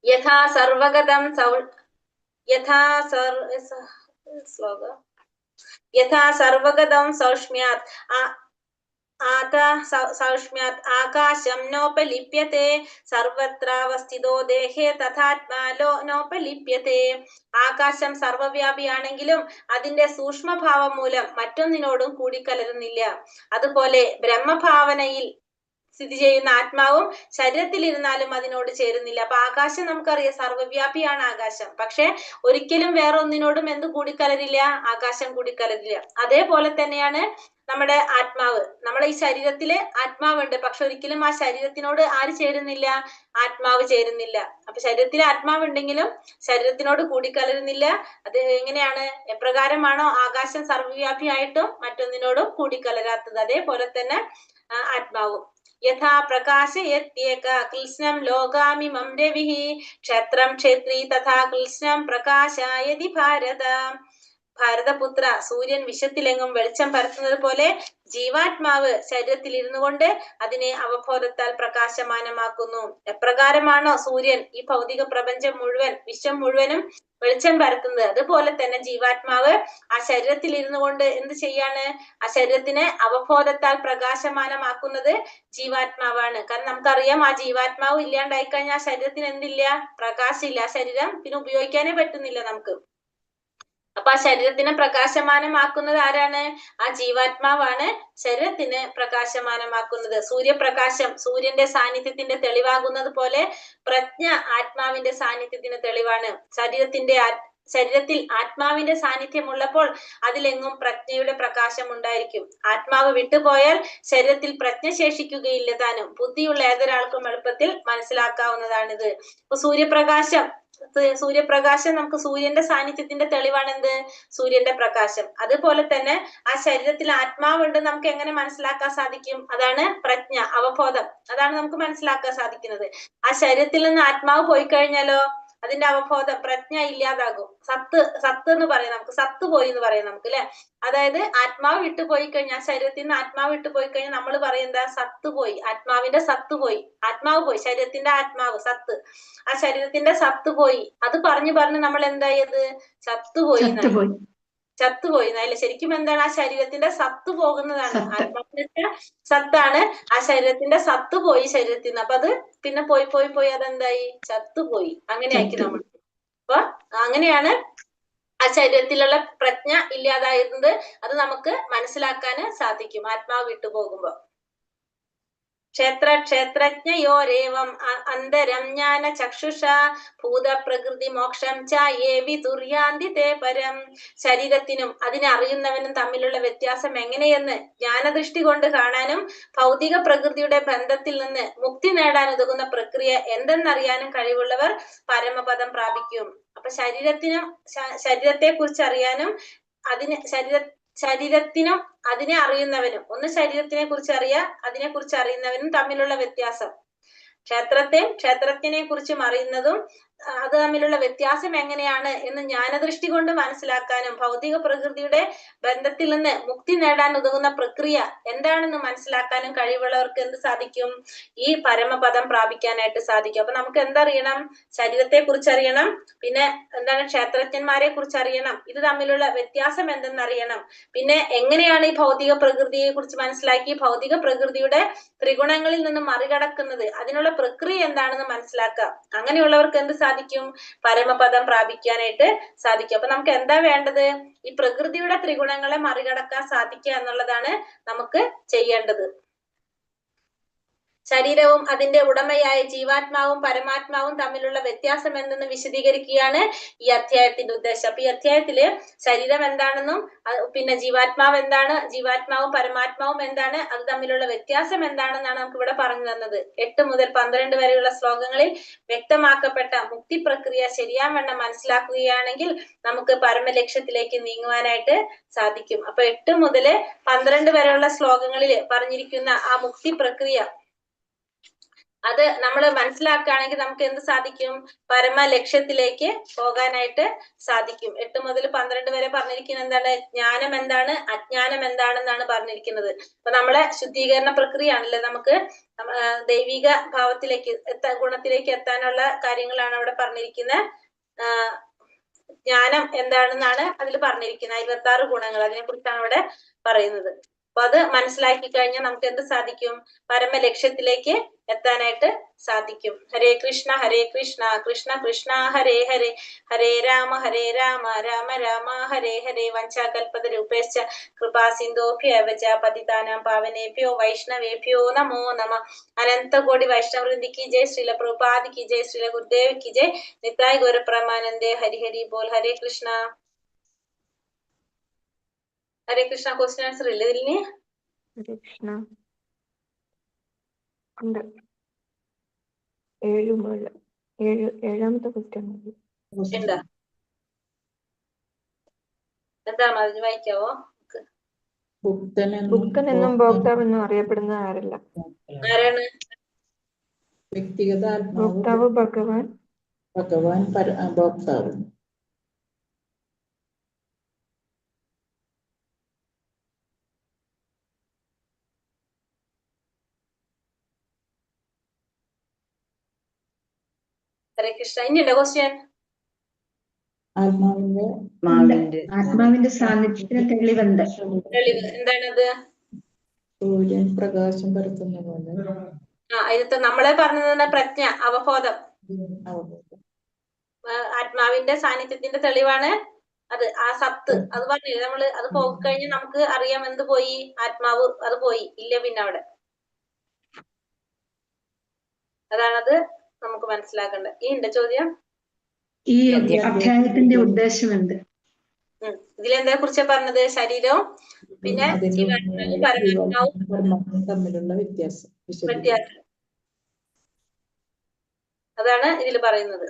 യഥാ സർവഗതം സൗഷ്മ്യാത് ആകാശം നോപലിപ്യത്തെ സർവത്രാവസ്ഥിതോ ദേഹേ തഥാത്മാ നോപലിപ്യത്തെ. ആകാശം സർവവ്യാപിയാണെങ്കിലും അതിന്റെ സൂക്ഷ്മഭാവം മൂലം മറ്റൊന്നിനോടും കൂടിക്കലരുന്നില്ല. അതുപോലെ ബ്രഹ്മഭാവനയിൽ സ്ഥിതി ചെയ്യുന്ന ആത്മാവും ശരീരത്തിൽ ഇരുന്നാലും അതിനോട് ചേരുന്നില്ല. അപ്പൊ ആകാശം നമുക്കറിയാം, സർവവ്യാപിയാണ് ആകാശം. പക്ഷെ ഒരിക്കലും വേറെ ഒന്നിനോടും എന്ത് കൂടിക്കലരില്ല? ആകാശം കൂടിക്കലരില്ല. അതേപോലെ തന്നെയാണ് നമ്മുടെ ആത്മാവ്. നമ്മളെ ഈ ശരീരത്തില് ആത്മാവുണ്ട്, പക്ഷെ ഒരിക്കലും ആ ശരീരത്തിനോട് ആര് ചേരുന്നില്ല? ആത്മാവ് ചേരുന്നില്ല. അപ്പൊ ശരീരത്തിൽ ആത്മാവ് ഉണ്ടെങ്കിലും ശരീരത്തിനോട് കൂടിക്കലരുന്നില്ല. അത് എങ്ങനെയാണ്? എപ്രകാരമാണോ ആകാശം സർവ്വവ്യാപിയായിട്ടും മറ്റൊന്നിനോടും കൂടിക്കലരാത്തത്, അതേപോലെ തന്നെ ആത്മാവും. യഥാ പ്രകാശയത്യേക കൃത്സ്നം ലോകാമിമം രവിഃ ക്ഷത്രം ക്ഷേത്രീ തഥാ കൃത്സ്നം പ്രകാശയതി ഭാരത. ഭാരതപുത്ര, സൂര്യൻ വിശ്വത്തിലെങ്ങും വെളിച്ചം പരത്തുന്നത് പോലെ ജീവാത്മാവ് ശരീരത്തിൽ ഇരുന്നു കൊണ്ട് അതിനെ അവബോധത്താൽ പ്രകാശമാനമാക്കുന്നു. എപ്രകാരമാണോ സൂര്യൻ ഈ ഭൗതിക പ്രപഞ്ചം മുഴുവൻ, വിശ്വം മുഴുവനും വെളിച്ചം പരത്തുന്നത്, അതുപോലെ തന്നെ ജീവാത്മാവ് ആ ശരീരത്തിൽ ഇരുന്നു കൊണ്ട് എന്ത് ചെയ്യാണ്? ആ ശരീരത്തിനെ അവബോധത്താൽ പ്രകാശമാനമാക്കുന്നത് ജീവാത്മാവാണ്. കാരണം നമുക്കറിയാം, ആ ജീവാത്മാവ് ഇല്ലാണ്ടായി കഴിഞ്ഞാൽ ആ ശരീരത്തിന് എന്തില്ല? പ്രകാശമില്ല. ആ ശരീരം പിന്നെ ഉപയോഗിക്കാനേ പറ്റുന്നില്ല നമുക്ക്. അപ്പൊ ആ ശരീരത്തിനെ പ്രകാശമാനമാക്കുന്നത് ആരാണ്? ആ ജീവാത്മാവാണ് ശരീരത്തിന് പ്രകാശമാനമാക്കുന്നത്. സൂര്യപ്രകാശം സൂര്യന്റെ സാന്നിധ്യത്തിന്റെ തെളിവാകുന്നത് പോലെ പ്രജ്ഞ ആത്മാവിന്റെ സാന്നിധ്യത്തിന് തെളിവാണ്. ശരീരത്തിൽ ആത്മാവിന്റെ സാന്നിധ്യം ഉള്ളപ്പോൾ അതിലെങ്ങും പ്രജ്ഞയുടെ പ്രകാശം ഉണ്ടായിരിക്കും. ആത്മാവ് വിട്ടുപോയാൽ ശരീരത്തിൽ പ്രജ്ഞ ശേഷിക്കുകയില്ല താനും. ബുദ്ധിയുള്ള ഏതൊരാൾക്കും എളുപ്പത്തിൽ മനസ്സിലാക്കാവുന്നതാണിത്. ഇപ്പൊ സൂര്യപ്രകാശം സൂര്യപ്രകാശം നമുക്ക് സൂര്യന്റെ സാന്നിധ്യത്തിന്റെ തെളിവാണ് എന്ത്? സൂര്യന്റെ പ്രകാശം. അതുപോലെ തന്നെ ആ ശരീരത്തിൽ ആത്മാവുണ്ട് നമുക്ക് എങ്ങനെ മനസ്സിലാക്കാൻ സാധിക്കും? അതാണ് പ്രജ്ഞ, അവബോധം. അതാണ് നമുക്ക് മനസ്സിലാക്കാൻ സാധിക്കുന്നത്. ആ ശരീരത്തിൽ നിന്ന് ആത്മാവ് പോയി കഴിഞ്ഞാലോ അതിന്റെ അവബോധം, പ്രജ്ഞ ഇല്ലാതാകും. സത്ത് എന്ന് പറയാം, നമുക്ക് സത്ത് പോയി എന്ന് പറയാം നമുക്ക്, അല്ലെ? അതായത് ആത്മാവ് വിട്ടുപോയി കഴിഞ്ഞാൽ, ശരീരത്തിൽ നിന്ന് ആത്മാവ് വിട്ടുപോയി കഴിഞ്ഞാൽ നമ്മൾ പറയും എന്താ? സത്ത് പോയി, ആത്മാവിന്റെ സത്ത് പോയി, ആത്മാവ് പോയി, ശരീരത്തിന്റെ ആത്മാവ് സത്ത്, ആ ശരീരത്തിന്റെ സത്ത് പോയി. അത് പറഞ്ഞു നമ്മൾ എന്തായത്? ചത്തുപോയി എന്നായില്ലേ? ശരിക്കും എന്താണ്? ആ ശരീരത്തിന്റെ സത്ത് പോകുന്നതാണ്. ആത്മാവിന്റെ സത്താണ്, ആ ശരീരത്തിന്റെ സത്ത് പോയി ശരീരത്തിൽ നിന്ന്. അപ്പൊ അത് പിന്നെ പോയി അതെന്തായി? ചത്തുപോയി. അങ്ങനെ ആക്കി നമ്മൾ. അപ്പൊ അങ്ങനെയാണ് ആ ശരീരത്തിലുള്ള പ്രജ്ഞ ഇല്ലാതായിരുന്നത്. അത് നമുക്ക് മനസ്സിലാക്കാൻ സാധിക്കും ആത്മാവ് വിട്ടുപോകുമ്പോ. ക്ഷേത്രജ്ഞയോരേവം അന്തരം ജ്ഞാന ചക്ഷുഷ ഭൂതപ്രകൃതി മോക്ഷം ച യേ വിദുര്യാന്തി തേ പരം. ശരീരത്തിനും അതിനെ അറിയുന്നവനും തമ്മിലുള്ള വ്യത്യാസം എങ്ങനെയെന്ന് ജ്ഞാനദൃഷ്ടി കൊണ്ട് കാണാനും ഭൗതിക പ്രകൃതിയുടെ ബന്ധത്തിൽ നിന്ന് മുക്തി നേടാൻ ഉതകുന്ന പ്രക്രിയ എന്തെന്നറിയാനും കഴിവുള്ളവർ പരമപദം പ്രാപിക്കും. അപ്പൊ ശരീരത്തെ കുറിച്ച് അറിയാനും ശരീരത്തിനും അതിനെ അറിയുന്നവനും, ഒന്ന് ശരീരത്തിനെ കുറിച്ച് അതിനെ കുറിച്ച് അറിയുന്നവനും തമ്മിലുള്ള വ്യത്യാസം, ക്ഷേത്രജ്ഞനെ കുറിച്ചും അറിയുന്നതും അത് തമ്മിലുള്ള വ്യത്യാസം എങ്ങനെയാണ് എന്ന് ജ്ഞാനദൃഷ്ടി കൊണ്ട് മനസ്സിലാക്കാനും ഭൗതിക പ്രകൃതിയുടെ ബന്ധത്തിൽ നിന്ന് മുക്തി നേടാൻ ഉതകുന്ന പ്രക്രിയ എന്താണെന്ന് മനസ്സിലാക്കാനും കഴിവുള്ളവർക്ക് എന്ത് സാധിക്കും? ഈ പരമപദം പ്രാപിക്കാനായിട്ട് സാധിക്കും. അപ്പൊ നമുക്ക് എന്തറിയണം? ശരീരത്തെ കുറിച്ച് അറിയണം, പിന്നെ എന്താണ്? ക്ഷേത്രജ്ഞന്മാരെ കുറിച്ച് അറിയണം, ഇത് തമ്മിലുള്ള വ്യത്യാസം എന്തെന്നറിയണം, പിന്നെ എങ്ങനെയാണ് ഈ ഭൗതിക പ്രകൃതിയെ കുറിച്ച് മനസ്സിലാക്കി ഭൗതിക പ്രകൃതിയുടെ ത്രിഗുണങ്ങളിൽ നിന്ന് മറികടക്കുന്നത്, അതിനുള്ള പ്രക്രിയ എന്താണെന്ന് മനസ്സിലാക്കാം. അങ്ങനെയുള്ളവർക്ക് എന്ത് സാധിക്കും? പരമപദം പ്രാപിക്കാനായിട്ട് സാധിക്കും. അപ്പൊ നമുക്ക് എന്താ വേണ്ടത്? ഈ പ്രകൃതിയുടെ ത്രിഗുണങ്ങളെ മറികടക്കാൻ സാധിക്കുക എന്നുള്ളതാണ് നമുക്ക് ചെയ്യേണ്ടത്. ശരീരവും അതിന്റെ ഉടമയായ ജീവാത്മാവും പരമാത്മാവും തമ്മിലുള്ള വ്യത്യാസം എന്തെന്ന് വിശദീകരിക്കുകയാണ് ഈ അധ്യായത്തിന്റെ ഉദ്ദേശം. അപ്പൊ ഈ അധ്യായത്തില് ശരീരം എന്താണെന്നും പിന്നെ ജീവാത്മാവ് എന്താണ്, ജീവാത്മാവും പരമാത്മാവും എന്താണ്, അത് തമ്മിലുള്ള വ്യത്യാസം എന്താണെന്നാണ് നമുക്ക് ഇവിടെ പറഞ്ഞു തന്നത്. 8 മുതൽ 12 വരെയുള്ള ശ്ലോകങ്ങളിൽ വ്യക്തമാക്കപ്പെട്ട മുക്തി പ്രക്രിയ ശരിയാവണ്ണം മനസ്സിലാക്കുകയാണെങ്കിൽ നമുക്ക് പരമലക്ഷ്യത്തിലേക്ക് നീങ്ങുവാനായിട്ട് സാധിക്കും. അപ്പൊ 8 മുതൽ 12 വരെയുള്ള ശ്ലോകങ്ങളിൽ പറഞ്ഞിരിക്കുന്ന ആ മുക്തി പ്രക്രിയ അത് നമ്മൾ മനസ്സിലാക്കുകയാണെങ്കിൽ നമുക്ക് എന്ത് സാധിക്കും? പരമ ലക്ഷ്യത്തിലേക്ക് പോകാനായിട്ട് സാധിക്കും. 8 മുതൽ 12 വരെ പറഞ്ഞിരിക്കുന്നത് എന്താണ്? ജ്ഞാനം എന്താണ്, അജ്ഞാനം എന്താണെന്നാണ് പറഞ്ഞിരിക്കുന്നത്. അപ്പൊ നമ്മളെ ശുദ്ധീകരണ പ്രക്രിയ ആണല്ലേ, നമുക്ക് ദൈവിക ഭാവത്തിലേക്ക് ഗുണത്തിലേക്ക് എത്താനുള്ള കാര്യങ്ങളാണ് അവിടെ പറഞ്ഞിരിക്കുന്നത്. ജ്ഞാനം എന്താണെന്നാണ് അതിൽ പറഞ്ഞിരിക്കുന്നത്. 26 ഗുണങ്ങൾ, അതിനെ കുറിച്ചാണ് അവിടെ പറയുന്നത്. അപ്പൊ അത് മനസ്സിലാക്കി കഴിഞ്ഞാൽ നമുക്ക് എന്ത് സാധിക്കും? പരമ ലക്ഷ്യത്തിലേക്ക് എത്താനായിട്ട് സാധിക്കും. ഹരേ കൃഷ്ണ കൃഷ്ണ കൃഷ്ണ ഹരേ ഹരേ, ഹരേ രാമ രാമ രാമ ഹരേ ഹരേ. വഞ്ചാകൽപതരൂപേശ്ച കൃപാ സിന്ധോഭ്യവ ച പതിതാനാം പാവനേഭ്യോ വൈഷ്ണവേഭ്യോ നമോ നമഃ. അനന്തകോടി വൈഷ്ണവൃന്ദി കി ജയ്, ശ്രീല പ്രഭുപാദ് കി ജയ്, ശ്രീല ഗുരുദേവ് കി ജയ്, നിതായ് ഗൗര പ്രമാനന്ദേ. ഹരി ഹരി ബോൽ. ഹരേ കൃഷ്ണ. ഹരേ കൃഷ്ണ. ക്വസ്റ്റ്യൻ ആൻസർ ഇല്ല ഇതിന്? ഹരേ കൃഷ്ണ. ഉണ്ട്. 7 മുതൽ 7ാമത്തെ ക്വസ്റ്റ്യൻ ഉണ്ട്. എന്താണ് അതിന് വായിക്കാവോ? ബുക്കൻ എന്നും ഭോക്താവെന്നും അറിയപ്പെടുന്നത് ആരല്ല? ആരാണ്? വ്യക്തിഗത ഭോക്താവ് ഭഗവാൻ, ഭോക്താവ്. ഹരേ കൃഷ്ണ. ഇനിയുണ്ടോ ക്വസ്റ്റ്യൻ? ആത്മാവിന്റെ സാന്നിധ്യത്തിന് തെളിവുണ്ട്. തെളിവ് എന്താണത്? സൂര്യൻ പ്രകാശം പരത്തുന്ന പോലെ. അതിനകത്ത് നമ്മളെ പറഞ്ഞത് പ്രജ്ഞ, അവബോധം, ആത്മാവിന്റെ സാന്നിധ്യത്തിന്റെ തെളിവാണ് അത്. ആ സത്ത് അത് പറഞ്ഞില്ലേ നമ്മള്, അത് പോയിക്കഴിഞ്ഞാൽ നമുക്ക് അറിയാം എന്ത് പോയി? ആത്മാവ് അത് പോയി, ഇല്ല പിന്നെ അവിടെ. അതാണത് നമുക്ക് മനസ്സിലാക്കേണ്ടത്. ഈ ഉണ്ട് ചോദ്യം? ഈ അധ്യായത്തിന്റെ ഉദ്ദേശം എന്ത്? ഇതിലെന്താ കുറിച്ചാ പറഞ്ഞത്? ശരീരവും പിന്നെ ജീവാത്മാവും പരമാത്മാവും തമ്മിലുള്ള വ്യത്യാസം. അതാണ് ഇതിൽ പറയുന്നത്.